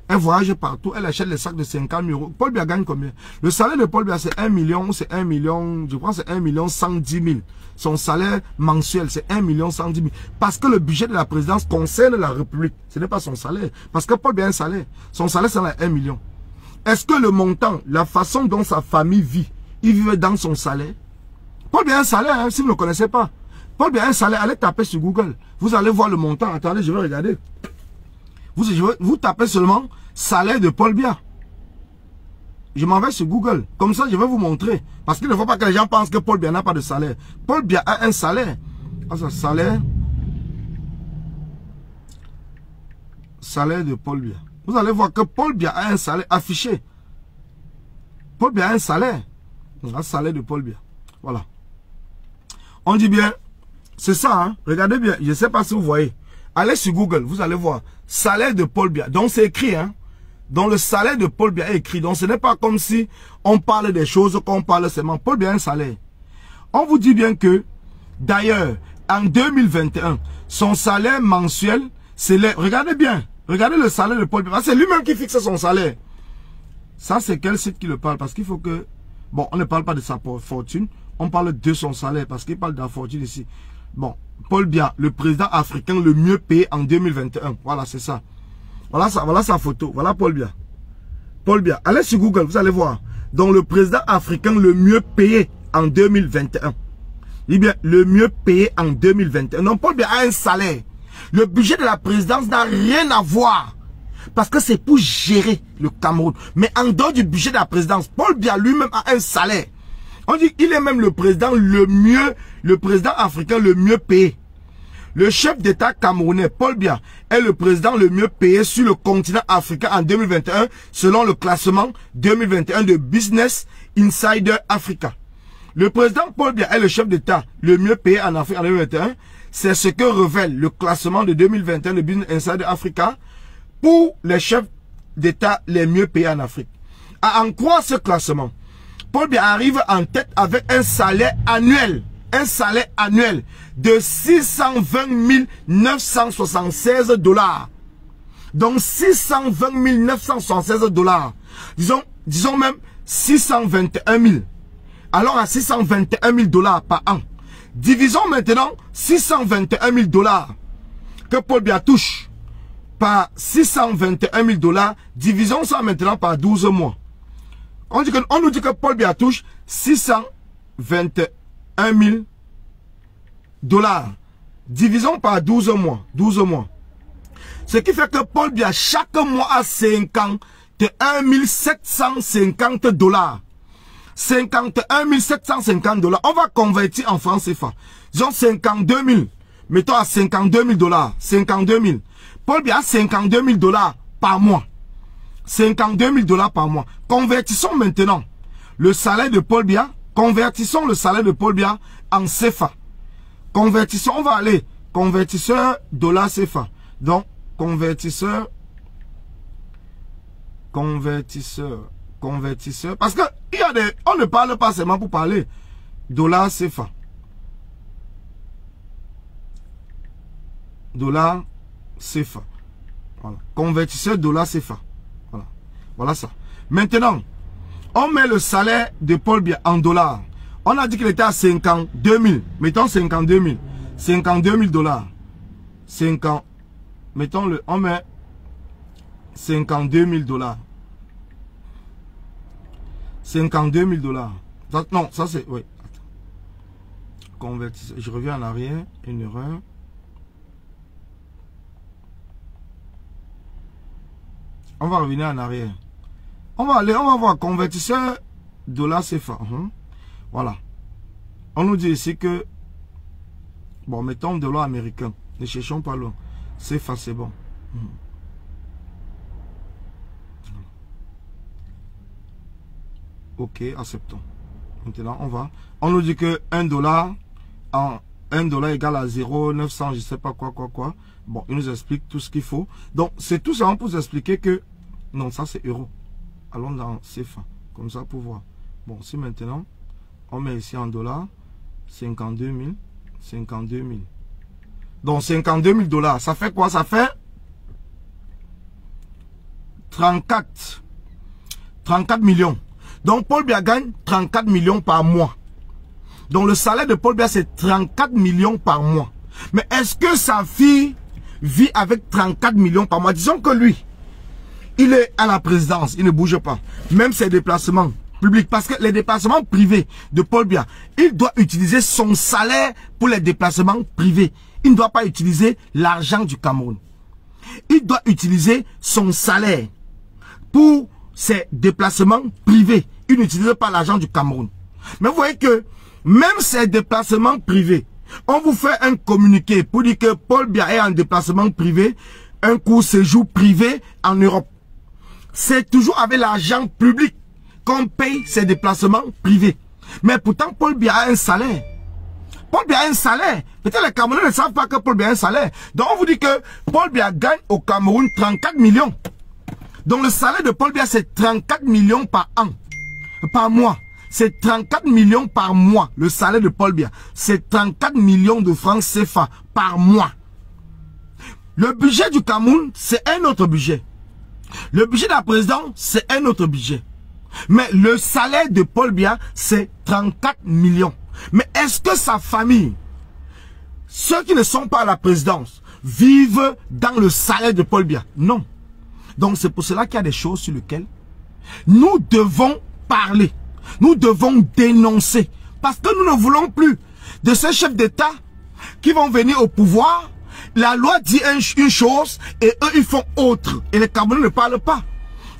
Speaker 1: Elle voyage partout, elle achète les sacs de 50 000 €. Paul Biya gagne combien? Le salaire de Paul Biya c'est 1 million, ou c'est 1 million, je pense c'est 1 million 110 000. Son salaire mensuel c'est 1 million 110 000. Parce que le budget de la présidence concerne la République. Ce n'est pas son salaire. Parce que Paul Biya a un salaire. Son salaire c'est 1 million. Est-ce que le montant, la façon dont sa famille vit, il vivait dans son salaire? Paul Biya a un salaire, hein, si vous ne le connaissez pas. Paul Biya a un salaire, allez taper sur Google. Vous allez voir le montant. Attendez, je vais regarder. Vous tapez seulement salaire de Paul Biya. Je m'en vais sur Google. Comme ça, je vais vous montrer. Parce qu'il ne faut pas que les gens pensent que Paul Biya n'a pas de salaire. Paul Biya a un salaire. Salaire Salaire de Paul Biya. Vous allez voir que Paul Biya a un salaire affiché. Paul Biya a un salaire. Un salaire de Paul Biya. Voilà. On dit bien, c'est ça, hein. Regardez bien, je ne sais pas si vous voyez. Allez sur Google, vous allez voir. Salaire de Paul Biya. Donc c'est écrit, hein. Donc le salaire de Paul Biya est écrit. Donc ce n'est pas comme si on parle des choses qu'on parle seulement. Paul Biya a un salaire. On vous dit bien que, d'ailleurs, en 2021, son salaire mensuel, c'est les... Regardez bien. Regardez le salaire de Paul Biya. C'est lui-même qui fixe son salaire. Ça, c'est quel site qui le parle? Parce qu'il faut que... Bon, on ne parle pas de sa fortune. On parle de son salaire parce qu'il parle de la fortune ici. Bon, Paul Biya, le président africain le mieux payé en 2021. Voilà, c'est ça. Voilà sa photo. Voilà Paul Biya. Paul Biya. Allez sur Google, vous allez voir. Donc, le président africain le mieux payé en 2021. Eh bien, le mieux payé en 2021. Donc, Paul Biya a un salaire. Le budget de la présidence n'a rien à voir. Parce que c'est pour gérer le Cameroun. Mais en dehors du budget de la présidence, Paul Biya lui-même a un salaire. On dit qu'il est même le président le président africain le mieux payé. Le chef d'État camerounais, Paul Biya, est le président le mieux payé sur le continent africain en 2021, selon le classement 2021 de Business Insider Africa. Le président Paul Biya est le chef d'État le mieux payé en Afrique en 2021. C'est ce que révèle le classement de 2021 de Business Insider Africa pour les chefs d'État les mieux payés en Afrique. À en croire ce classement, Paul Biya arrive en tête avec un salaire annuel de 620 976 $. Donc 620 976 $. Disons même 621 000. Alors à 621 000 $ par an. Divisons maintenant 621 000 $ que Paul Biya touche par 621 000 $. Divisons ça maintenant par 12 mois. On nous dit que Paul Biya touche 621 000 $. Divisons par 12 mois. 12 mois. Ce qui fait que Paul Biya chaque mois a 51 750 $. 51 750 $. On va convertir en francs CFA. Disons 52 000. Mettons à 52 000 $. 52 000. Paul Biya a 52 000 $ par mois. 52 000 $ par mois. Convertissons maintenant le salaire de Paul Biya. Convertissons le salaire de Paul Biya en CFA. Convertissons, on va aller. Convertisseur dollar CFA. Donc, convertisseur. Parce que il y a des, on ne parle pas seulement pour parler. Dollar CFA. Dollar CFA. Voilà. Convertisseur dollar CFA. Voilà. Voilà ça. Maintenant, on met le salaire de Paul Biya en dollars. On a dit qu'il était à 52 000. Mettons 52 000. 52 000 $. 50. Mettons le, on met 52 000 $. 52 000 $. Ça, non, ça c'est, oui. Convertisseur. Je reviens en arrière. Une erreur. On va revenir en arrière. On va voir convertisseur dollar CFA. Voilà. On nous dit ici que, bon, mettons dollar américain. Ne cherchons pas loin. CFA, c'est bon. Ok, acceptons. Maintenant, on nous dit que 1 $, en 1 $ égale à 0,900, je sais pas quoi. Bon, il nous explique tout ce qu'il faut. Donc, c'est tout ça pour vous expliquer que, non, ça c'est euro. Allons dans CFA, comme ça pour voir. Bon, si maintenant, on met ici en dollars, 52 000, 52 000. Donc 52 000 $, ça fait quoi? Ça fait 34 millions. Donc Paul Biya gagne 34 millions par mois. Donc le salaire de Paul Biya c'est 34 millions par mois. Mais est-ce que sa fille vit avec 34 millions par mois? Disons que lui, il est à la présidence, il ne bouge pas. Même ses déplacements publics, parce que les déplacements privés de Paul Biya, il doit utiliser son salaire pour les déplacements privés. Il ne doit pas utiliser l'argent du Cameroun. Il doit utiliser son salaire pour ses déplacements privés. Il n'utilise pas l'argent du Cameroun. Mais vous voyez que même ces déplacements privés, on vous fait un communiqué pour dire que Paul Biya est en déplacement privé un court séjour privé en Europe. C'est toujours avec l'argent public qu'on paye ses déplacements privés. Mais pourtant, Paul Biya a un salaire. Paul Biya a un salaire. Peut-être les Camerounais ne savent pas que Paul Biya a un salaire. Donc on vous dit que Paul Biya gagne au Cameroun 34 millions. Donc le salaire de Paul Biya c'est 34 millions par an. Par mois. C'est 34 millions par mois. Le salaire de Paul Biya. C'est 34 millions de francs CFA par mois. Le budget du Cameroun, c'est un autre budget. Le budget de la présidence, c'est un autre budget. Mais le salaire de Paul Biya, c'est 34 millions. Mais est-ce que sa famille, ceux qui ne sont pas à la présidence, vivent dans le salaire de Paul Biya? Non. Donc c'est pour cela qu'il y a des choses sur lesquelles nous devons parler. Nous devons dénoncer. Parce que nous ne voulons plus de ces chefs d'État qui vont venir au pouvoir. La loi dit une chose et eux ils font autre. Et les Camerounais ne parlent pas.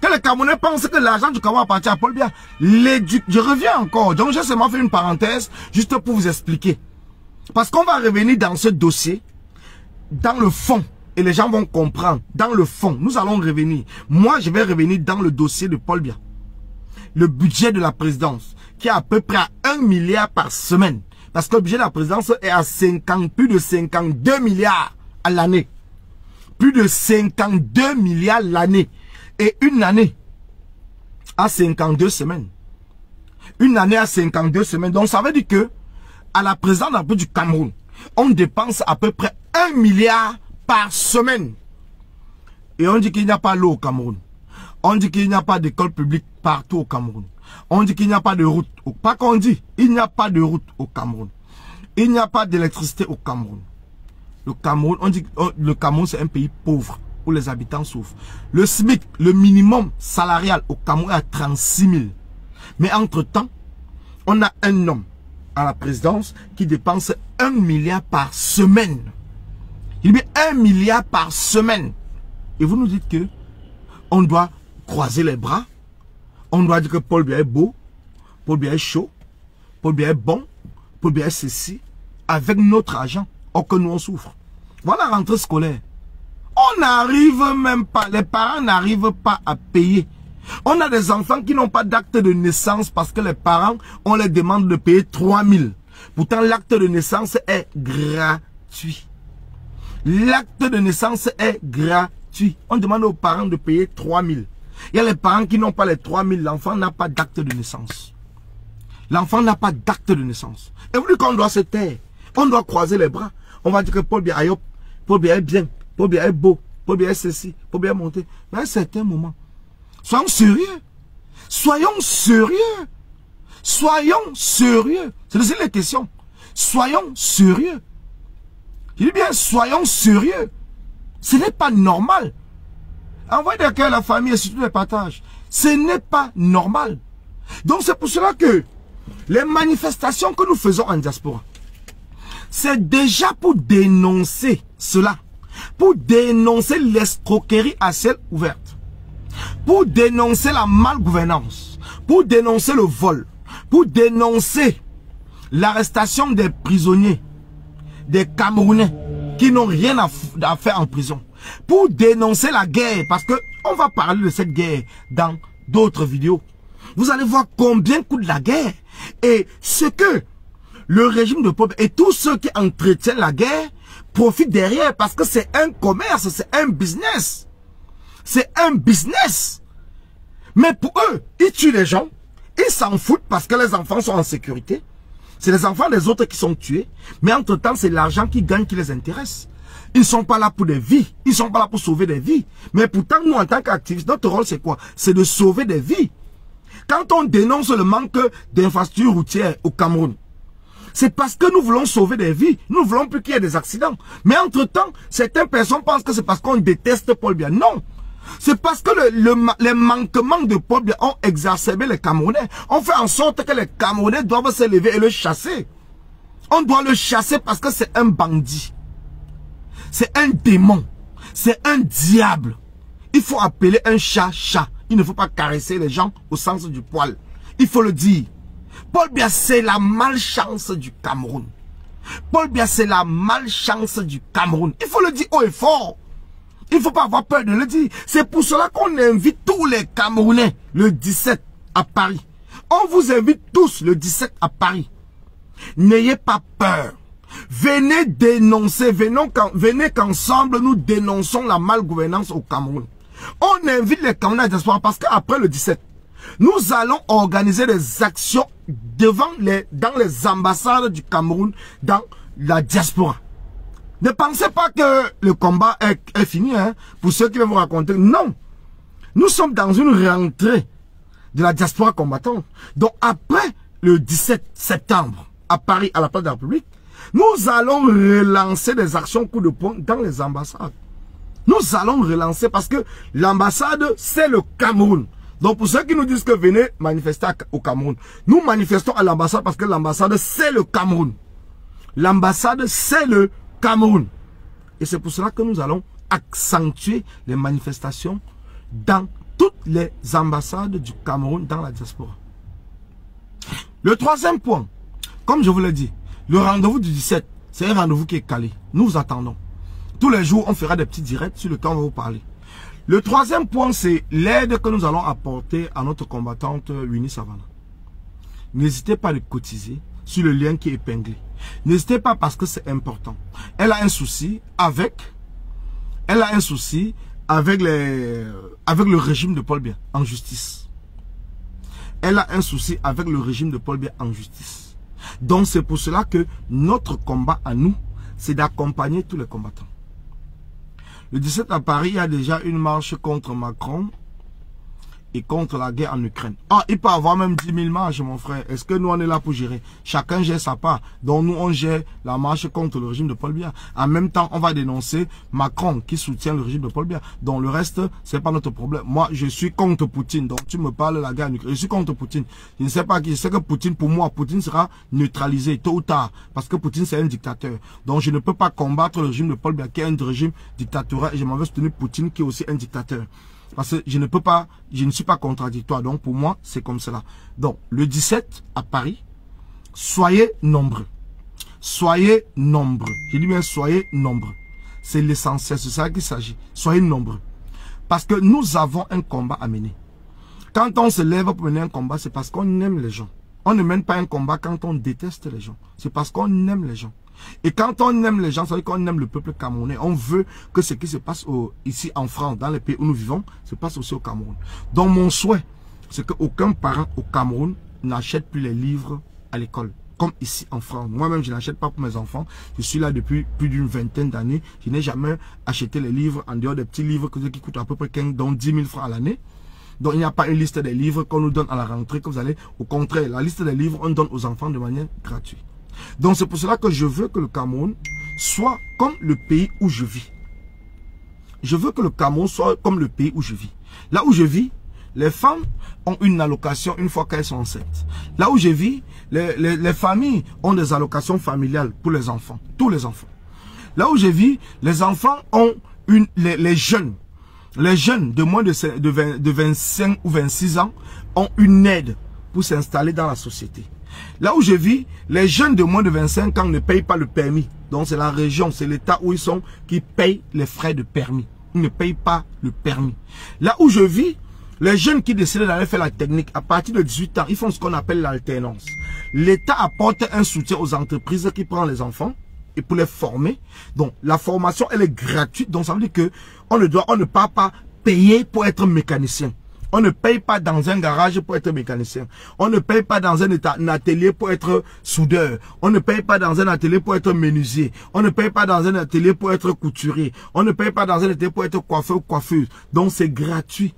Speaker 1: Quand les Camerounais pensent que l'argent du Cameroun appartient à Paul Biya, je reviens encore. Donc j'ai seulement fait une parenthèse juste pour vous expliquer. Parce qu'on va revenir dans ce dossier, dans le fond. Et les gens vont comprendre. Dans le fond, nous allons revenir. Moi, je vais revenir dans le dossier de Paul Biya. Le budget de la présidence, qui est à peu près à 1 milliard par semaine. Parce que le budget de la présidence est à plus de 52 milliards à l'année. Plus de 52 milliards l'année. Et une année à 52 semaines. Une année à 52 semaines. Donc ça veut dire que à la présidence du Cameroun, on dépense à peu près 1 milliard par semaine. Et on dit qu'il n'y a pas l'eau au Cameroun. On dit qu'il n'y a pas d'école publique partout au Cameroun. On dit qu'il n'y a pas de route. Pas qu'on dit, il n'y a pas de route au Cameroun. Il n'y a pas d'électricité au Cameroun. Le Cameroun, on dit que le Cameroun c'est un pays pauvre où les habitants souffrent. Le SMIC, le minimum salarial au Cameroun est à 36 000. Mais entre-temps, on a un homme à la présidence qui dépense 1 milliard par semaine. Il met 1 milliard par semaine. Et vous nous dites que on doit croiser les bras. On doit dire que Paul Biya est beau, Paul Biya est chaud, Paul Biya est bon, Paul Biya est ceci, avec notre argent, or que nous on souffre. Voilà la rentrée scolaire. On n'arrive même pas, les parents n'arrivent pas à payer. On a des enfants qui n'ont pas d'acte de naissance parce que les parents, on les demande de payer 3 000. Pourtant, l'acte de naissance est gratuit. L'acte de naissance est gratuit. On demande aux parents de payer 3 000. Il y a les parents qui n'ont pas les 3 000. L'enfant n'a pas d'acte de naissance. L'enfant n'a pas d'acte de naissance. Et vous dites qu'on doit se taire. On doit croiser les bras. On va dire que Paul Biya est bien. Paul Biya est beau. Paul Biya est ceci. Paul Biya est monté. Mais à un certain moment, soyons sérieux. Soyons sérieux. Soyons sérieux. C'est aussi les questions. Soyons sérieux. Je dis bien, soyons sérieux. Ce n'est pas normal. Envoyez des cœurs à la famille et surtout les partages. Ce n'est pas normal. Donc c'est pour cela que les manifestations que nous faisons en diaspora, c'est déjà pour dénoncer cela. Pour dénoncer l'escroquerie à ciel ouvert. Pour dénoncer la malgouvernance. Pour dénoncer le vol. Pour dénoncer l'arrestation des prisonniers, des Camerounais qui n'ont rien à faire en prison. Pour dénoncer la guerre, parce que on va parler de cette guerre dans d'autres vidéos. Vous allez voir combien coûte la guerre et ce que le régime de Paul et tous ceux qui entretiennent la guerre profitent derrière parce que c'est un commerce, c'est un business. C'est un business. Mais pour eux, ils tuent les gens, ils s'en foutent parce que les enfants sont en sécurité. C'est les enfants des autres qui sont tués, mais entre-temps, c'est l'argent qu'ils gagnent qui les intéresse. Ils ne sont pas là pour des vies. Ils ne sont pas là pour sauver des vies. Mais pourtant, nous, en tant qu'activistes, notre rôle, c'est quoi? C'est de sauver des vies. Quand on dénonce le manque d'infrastructures routières au Cameroun, c'est parce que nous voulons sauver des vies. Nous ne voulons plus qu'il y ait des accidents. Mais entre-temps, certaines personnes pensent que c'est parce qu'on déteste Paul Biya. Non. C'est parce que les manquements de Paul Biya ont exacerbé les Camerounais. On fait en sorte que les Camerounais doivent se lever et le chasser. On doit le chasser parce que c'est un bandit. C'est un démon. C'est un diable. Il faut appeler un chat chat. Il ne faut pas caresser les gens au sens du poil. Il faut le dire. Paul Biya, c'est la malchance du Cameroun. Paul Biya, c'est la malchance du Cameroun. Il faut le dire haut et fort. Il ne faut pas avoir peur de le dire. C'est pour cela qu'on invite tous les Camerounais le 17 à Paris. On vous invite tous le 17 à Paris. N'ayez pas peur. Venez dénoncer, venez qu'ensemble nous dénonçons la malgouvernance au Cameroun. On invite les Camerounais à la diaspora parce qu'après le 17, nous allons organiser des actions dans les ambassades du Cameroun, dans la diaspora. Ne pensez pas que le combat est fini, hein, pour ceux qui vont vous raconter. Non. Nous sommes dans une rentrée de la diaspora combattante. Donc après le 17 septembre, à Paris, à la place de la République, nous allons relancer des actions coup de poing dans les ambassades. Nous allons relancer parce que l'ambassade, c'est le Cameroun. Donc pour ceux qui nous disent que venez manifester au Cameroun, nous manifestons à l'ambassade parce que l'ambassade, c'est le Cameroun. L'ambassade, c'est le Cameroun. Et c'est pour cela que nous allons accentuer les manifestations dans toutes les ambassades du Cameroun dans la diaspora. Le troisième point, comme je vous l'ai dit, le rendez-vous du 17, c'est un rendez-vous qui est calé. Nous vous attendons. Tous les jours, on fera des petits directs sur lequel on va vous parler. Le troisième point, c'est l'aide que nous allons apporter à notre combattante Winnie Savannah. N'hésitez pas à le cotiser sur le lien qui est épinglé. N'hésitez pas parce que c'est important. Elle a un souci avec le régime de Paul Biya en justice. Elle a un souci avec le régime de Paul Biya en justice. Donc c'est pour cela que notre combat à nous, c'est d'accompagner tous les combattants. Le 17 à Paris, il y a déjà une marche contre Macron et contre la guerre en Ukraine. Ah, il peut y avoir même 10 000 marches, mon frère. Est-ce que nous, on est là pour gérer? Chacun gère sa part. Donc, nous, on gère la marche contre le régime de Paul Biya. En même temps, on va dénoncer Macron qui soutient le régime de Paul Biya. Donc, le reste, c'est pas notre problème. Moi, je suis contre Poutine. Donc, tu me parles de la guerre en Ukraine. Je suis contre Poutine. Je ne sais pas qui. Je sais que Poutine, pour moi, Poutine sera neutralisé tôt ou tard. Parce que Poutine, c'est un dictateur. Donc, je ne peux pas combattre le régime de Paul Biya qui est un régime dictatorial. Et je m'en vais soutenir Poutine qui est aussi un dictateur. Parce que je ne suis pas contradictoire. Donc pour moi, c'est comme cela. Donc le 17 à Paris, soyez nombreux. Soyez nombreux. Je dis bien soyez nombreux. C'est l'essentiel, c'est ça qu'il s'agit. Soyez nombreux. Parce que nous avons un combat à mener. Quand on se lève pour mener un combat, c'est parce qu'on aime les gens. On ne mène pas un combat quand on déteste les gens. C'est parce qu'on aime les gens. Et quand on aime les gens, ça veut dire qu'on aime le peuple camerounais. On veut que ce qui se passe ici en France, dans les pays où nous vivons, se passe aussi au Cameroun. Donc mon souhait, c'est qu'aucun parent au Cameroun n'achète plus les livres à l'école. Comme ici en France. Moi-même, je n'achète pas pour mes enfants. Je suis là depuis plus d'une vingtaine d'années. Je n'ai jamais acheté les livres en dehors des petits livres qui coûtent à peu près 10 000 francs à l'année. Donc il n'y a pas une liste des livres qu'on nous donne à la rentrée que vous allez. Au contraire, la liste des livres, on donne aux enfants de manière gratuite. Donc c'est pour cela que je veux que le Cameroun soit comme le pays où je vis. Je veux que le Cameroun soit comme le pays où je vis. Là où je vis, les femmes ont une allocation une fois qu'elles sont enceintes. Là où je vis, les familles ont des allocations familiales pour les enfants. Tous les enfants. Là où je vis, les enfants ont les jeunes de moins de 25 ou 26 ans ont une aide pour s'installer dans la société. Là où je vis, les jeunes de moins de 25 ans ne payent pas le permis. Donc c'est la région, c'est l'État où ils sont qui payent les frais de permis. Ils ne payent pas le permis. Là où je vis, les jeunes qui décident d'aller faire la technique, à partir de 18 ans, ils font ce qu'on appelle l'alternance. L'État apporte un soutien aux entreprises qui prennent les enfants et pour les former. Donc la formation, elle est gratuite. Donc ça veut dire que on ne peut pas payer pour être mécanicien. On ne paye pas dans un garage pour être mécanicien. On ne paye pas dans un atelier pour être soudeur. On ne paye pas dans un atelier pour être menuisier. On ne paye pas dans un atelier pour être couturier. On ne paye pas dans un atelier pour être coiffeur ou coiffeuse. Donc c'est gratuit.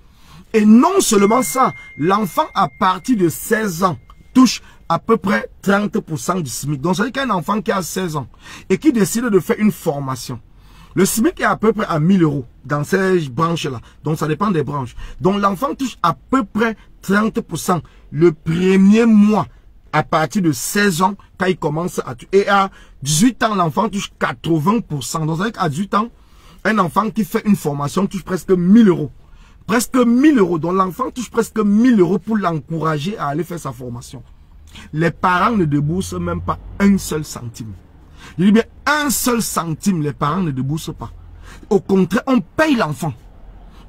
Speaker 1: Et non seulement ça, l'enfant à partir de 16 ans touche à peu près 30% du SMIC. Donc ça veut dire qu'un enfant qui a 16 ans et qui décide de faire une formation, le SMIC est à peu près à 1 000 € dans ces branches-là. Donc, ça dépend des branches. Donc, l'enfant touche à peu près 30% le premier mois à partir de 16 ans quand il commence à... Et à 18 ans, l'enfant touche 80%. Donc, ça veut dire qu'à 18 ans, un enfant qui fait une formation touche presque 1 000 €. Presque 1 000 €. Donc, l'enfant touche presque 1 000 € pour l'encourager à aller faire sa formation. Les parents ne déboursent même pas un seul centime. Je dis bien un seul centime, les parents ne déboursent pas. Au contraire, on paye l'enfant.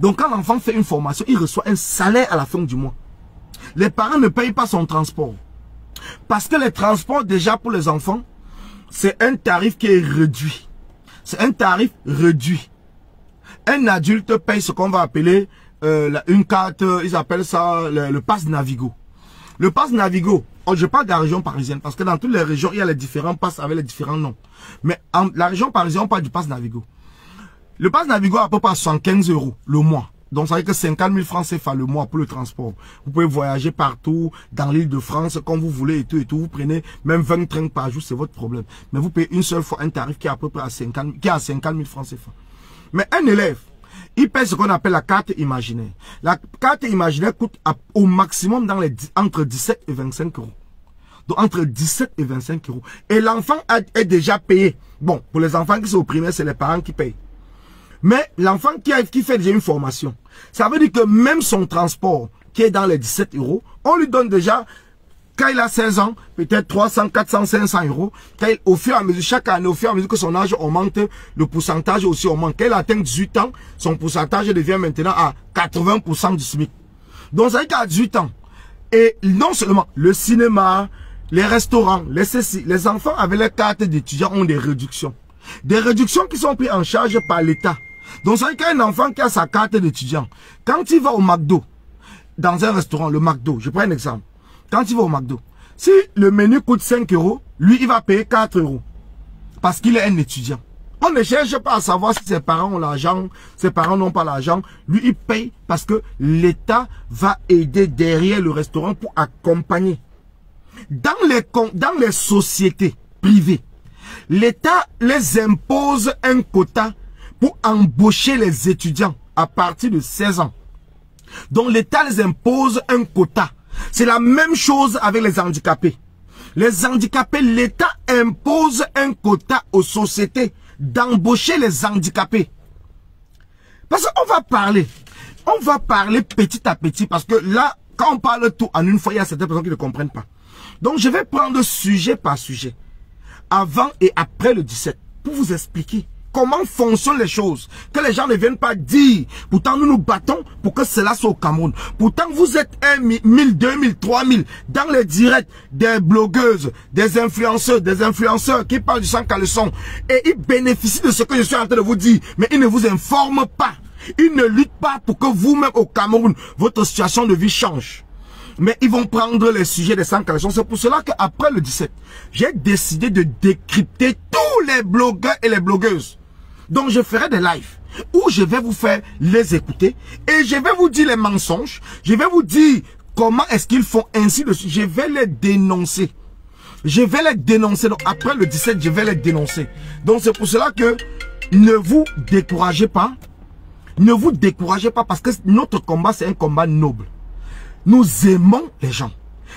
Speaker 1: Donc quand l'enfant fait une formation, il reçoit un salaire à la fin du mois. Les parents ne payent pas son transport. Parce que les transports, déjà pour les enfants, c'est un tarif qui est réduit. C'est un tarif réduit. Un adulte paye ce qu'on va appeler une carte, ils appellent ça le pass Navigo. Le pass Navigo, je parle de la région parisienne parce que dans toutes les régions, il y a les différents passes avec les différents noms. Mais en la région parisienne, on parle du pass Navigo. Le pass Navigo à peu près 75 € le mois. Donc ça veut dire que 50 000 francs CFA le mois pour le transport. Vous pouvez voyager partout, dans l'île de France, comme vous voulez et tout et tout. Vous prenez même 20 trains par jour, c'est votre problème. Mais vous payez une seule fois un tarif qui est à peu près à 50 000 francs CFA. Mais un élève, il paye ce qu'on appelle la carte imaginaire. La carte imaginaire coûte au maximum entre 17 et 25 €. Donc entre 17 et 25 €. Et l'enfant est déjà payé. Bon, pour les enfants qui sont au primaire, c'est les parents qui payent. Mais l'enfant qui fait déjà une formation, ça veut dire que même son transport, qui est dans les 17 €, on lui donne déjà, quand il a 16 ans, peut-être 300, 400, 500 €. Au fur et à mesure, chaque année, au fur et à mesure que son âge augmente, le pourcentage aussi augmente. Quand il atteint 18 ans, son pourcentage devient maintenant à 80% du SMIC. Donc ça veut dire qu'à 18 ans, et non seulement le cinéma, les restaurants, les enfants avec les cartes d'étudiants ont des réductions. Des réductions qui sont prises en charge par l'État. Donc, ça veut dire qu'un enfant qui a sa carte d'étudiant, quand il va au McDo, dans un restaurant, le McDo, je prends un exemple. Quand il va au McDo, si le menu coûte 5 €, lui, il va payer 4 €. Parce qu'il est un étudiant. On ne cherche pas à savoir si ses parents ont l'argent, ses parents n'ont pas l'argent. Lui, il paye parce que l'État va aider derrière le restaurant pour accompagner. Dans les sociétés privées, l'État les impose un quota pour embaucher les étudiants à partir de 16 ans. Donc l'État les impose un quota. C'est la même chose avec les handicapés. Les handicapés, l'État impose un quota aux sociétés d'embaucher les handicapés. Parce qu'on va parler petit à petit parce que là, quand on parle tout en une fois, il y a certaines personnes qui ne comprennent pas. Donc je vais prendre sujet par sujet, avant et après le 17, pour vous expliquer comment fonctionnent les choses. Que les gens ne viennent pas dire, pourtant nous nous battons pour que cela soit au Cameroun. Pourtant vous êtes 1000, 2000, 3000 dans les directs des blogueuses, des influenceurs qui parlent du sang caleçon. Et ils bénéficient de ce que je suis en train de vous dire. Mais ils ne vous informent pas. Ils ne luttent pas pour que vous-même au Cameroun, votre situation de vie change. Mais ils vont prendre les sujets des sans caleçons. C'est pour cela qu'après le 17, j'ai décidé de décrypter tous les blogueurs et les blogueuses. Donc je ferai des lives où je vais vous faire les écouter et je vais vous dire les mensonges. Je vais vous dire comment est-ce qu'ils font ainsi de suite. Je vais les dénoncer. Je vais les dénoncer. Donc après le 17, je vais les dénoncer. Donc c'est pour cela que ne vous découragez pas. Ne vous découragez pas parce que notre combat, c'est un combat noble. Nous aimons les gens.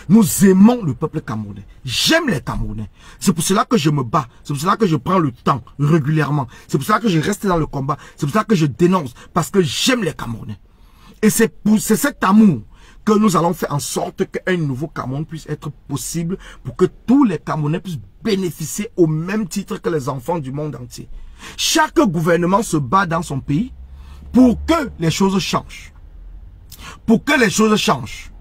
Speaker 1: Nous aimons le peuple camerounais. J'aime les Camerounais. C'est pour cela que je me bats. C'est pour cela que je prends le temps régulièrement. C'est pour cela que je reste dans le combat. C'est pour cela que je dénonce. Parce que j'aime les Camerounais. Et c'est cet amour que nous allons faire en sorte qu'un nouveau Cameroun puisse être possible pour que tous les Camerounais puissent bénéficier au même titre que les enfants du monde entier. Chaque gouvernement se bat dans son pays pour que les choses changent. Pour que les choses changent.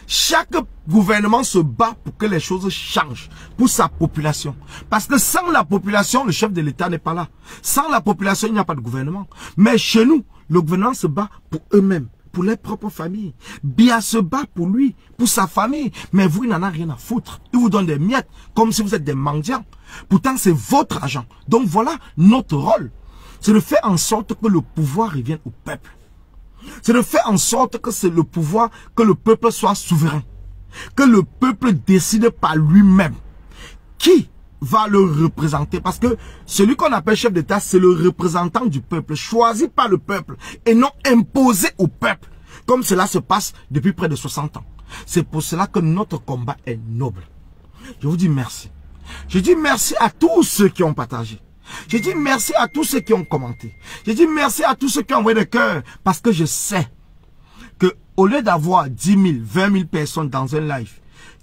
Speaker 1: Chaque gouvernement se bat pour que les choses changent pour sa population. Parce que sans la population, le chef de l'État n'est pas là. Sans la population, il n'y a pas de gouvernement. Mais chez nous, le gouvernement se bat pour eux-mêmes, pour leurs propres familles. Biya se bat pour lui, pour sa famille. Mais vous, il n'en a rien à foutre. Il vous donne des miettes comme si vous êtes des mendiants. Pourtant, c'est votre argent. Donc voilà notre rôle. C'est de faire en sorte que le pouvoir revienne au peuple. C'est de faire en sorte que c'est le pouvoir, que le peuple soit souverain. Que le peuple décide par lui-même qui va le représenter. Parce que celui qu'on appelle chef d'État, c'est le représentant du peuple, choisi par le peuple et non imposé au peuple. Comme cela se passe depuis près de 60 ans. C'est pour cela que notre combat est noble. Je vous dis merci. Je dis merci à tous ceux qui ont partagé. Je dis merci à tous ceux qui ont commenté. Je dis merci à tous ceux qui ont envoyé des cœurs. Parce que je sais que au lieu d'avoir 10 000, 20 000 personnes dans un live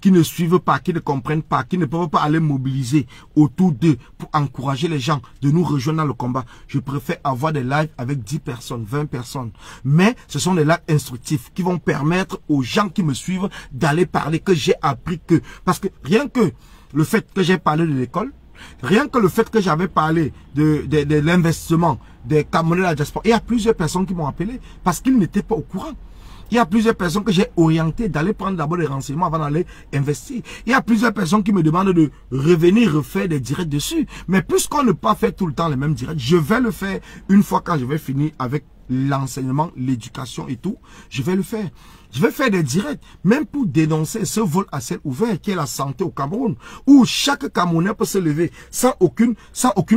Speaker 1: qui ne suivent pas, qui ne comprennent pas, qui ne peuvent pas aller mobiliser autour d'eux pour encourager les gens de nous rejoindre dans le combat. Je préfère avoir des lives avec 10 personnes, 20 personnes. Mais ce sont des lives instructifs qui vont permettre aux gens qui me suivent d'aller parler, que j'ai appris que... Parce que rien que le fait que j'ai parlé de l'école, rien que le fait que j'avais parlé de l'investissement des Camerounais de la diaspora, il y a plusieurs personnes qui m'ont appelé parce qu'ils n'étaient pas au courant. Il y a plusieurs personnes que j'ai orientées d'aller prendre d'abord des renseignements avant d'aller investir. Il y a plusieurs personnes qui me demandent de revenir refaire des directs dessus. Mais puisqu'on ne peut pas faire tout le temps les mêmes directs, je vais le faire une fois quand je vais finir avec l'enseignement, l'éducation et tout. Je vais le faire. Je vais faire des directs, même pour dénoncer ce vol à ciel ouvert qui est la santé au Cameroun, où chaque Camerounais peut se lever sans aucune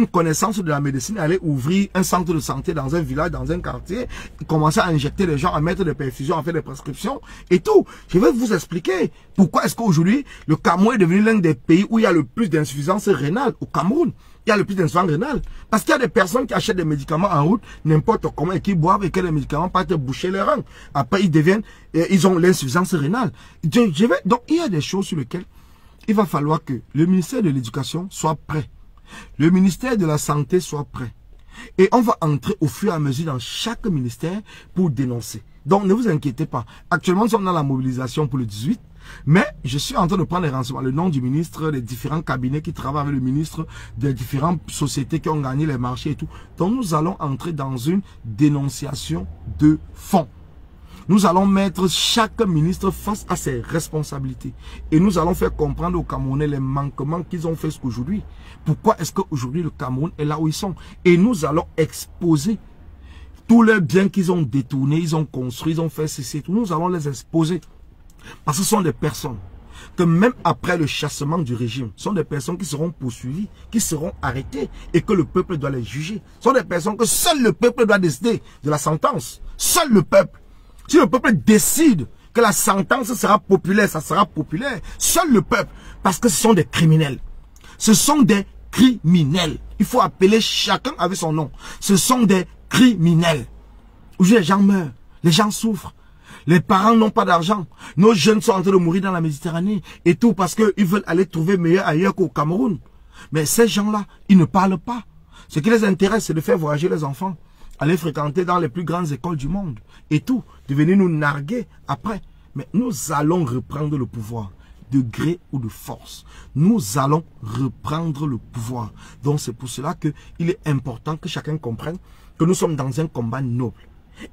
Speaker 1: connaissance de la médecine, aller ouvrir un centre de santé dans un village, dans un quartier, commencer à injecter les gens, à mettre des perfusions, à faire des prescriptions et tout. Je vais vous expliquer pourquoi est-ce qu'aujourd'hui, le Cameroun est devenu l'un des pays où il y a le plus d'insuffisance rénale au Cameroun. Il y a le plus d'insuffisance rénale. Parce qu'il y a des personnes qui achètent des médicaments en route, n'importe comment, et qui boivent et que les médicaments partent boucher les reins. Après, ils ont l'insuffisance rénale. Donc, il y a des choses sur lesquelles il va falloir que le ministère de l'Éducation soit prêt. Le ministère de la Santé soit prêt. Et on va entrer au fur et à mesure dans chaque ministère pour dénoncer. Donc, ne vous inquiétez pas. Actuellement, nous sommes dans la mobilisation pour le 18. Mais je suis en train de prendre les renseignements, le nom du ministre, des différents cabinets qui travaillent avec le ministre, des différentes sociétés qui ont gagné les marchés et tout. Donc nous allons entrer dans une dénonciation de fond. Nous allons mettre chaque ministre face à ses responsabilités. Et nous allons faire comprendre aux Camerounais les manquements qu'ils ont fait jusqu'aujourd'hui. Pourquoi est-ce qu'aujourd'hui le Cameroun est là où ils sont? Et nous allons exposer tous les biens qu'ils ont détournés, ils ont construit, ils ont fait ceci, tout. Nous allons les exposer. Parce que ce sont des personnes que même après le chassement du régime, ce sont des personnes qui seront poursuivies, qui seront arrêtées et que le peuple doit les juger. Ce sont des personnes que seul le peuple doit décider de la sentence. Seul le peuple. Si le peuple décide que la sentence sera populaire, ça sera populaire. Seul le peuple. Parce que ce sont des criminels. Ce sont des criminels. Il faut appeler chacun avec son nom. Ce sont des criminels. Aujourd'hui, les gens meurent. Les gens souffrent. Les parents n'ont pas d'argent. Nos jeunes sont en train de mourir dans la Méditerranée. Et tout parce qu'ils veulent aller trouver meilleur ailleurs qu'au Cameroun. Mais ces gens-là, ils ne parlent pas. Ce qui les intéresse, c'est de faire voyager les enfants. Aller fréquenter dans les plus grandes écoles du monde. Et tout. De venir nous narguer après. Mais nous allons reprendre le pouvoir. De gré ou de force. Nous allons reprendre le pouvoir. Donc c'est pour cela qu'il est important que chacun comprenne que nous sommes dans un combat noble.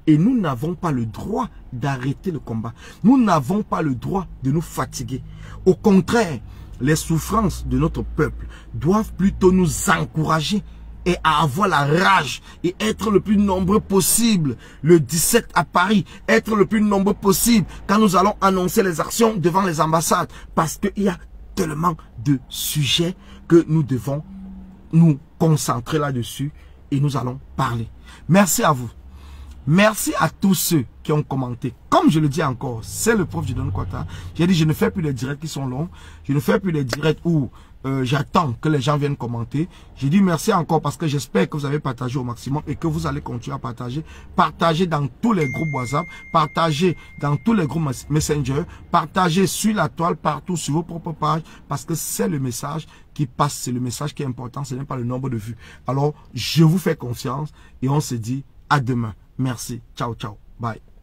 Speaker 1: Et nous n'avons pas le droit d'arrêter le combat. Nous n'avons pas le droit de nous fatiguer. Au contraire, les souffrances de notre peuple doivent plutôt nous encourager et à avoir la rage et être le plus nombreux possible le 17 à Paris, être le plus nombreux possible quand nous allons annoncer les actions devant les ambassades, parce qu'il y a tellement de sujets que nous devons nous concentrer là-dessus et nous allons parler. Merci à vous. Merci à tous ceux qui ont commenté. Comme je le dis encore, c'est le prof Gideon Kota. J'ai dit, je ne fais plus les directs qui sont longs. Je ne fais plus les directs où j'attends que les gens viennent commenter. J'ai dit merci encore parce que j'espère que vous avez partagé au maximum et que vous allez continuer à partager. Partagez dans tous les groupes WhatsApp. Partagez dans tous les groupes Messenger. Partagez sur la toile, partout, sur vos propres pages. Parce que c'est le message qui passe. C'est le message qui est important. Ce n'est pas le nombre de vues. Alors, je vous fais confiance et on se dit à demain. Merci. Ciao, ciao. Bye.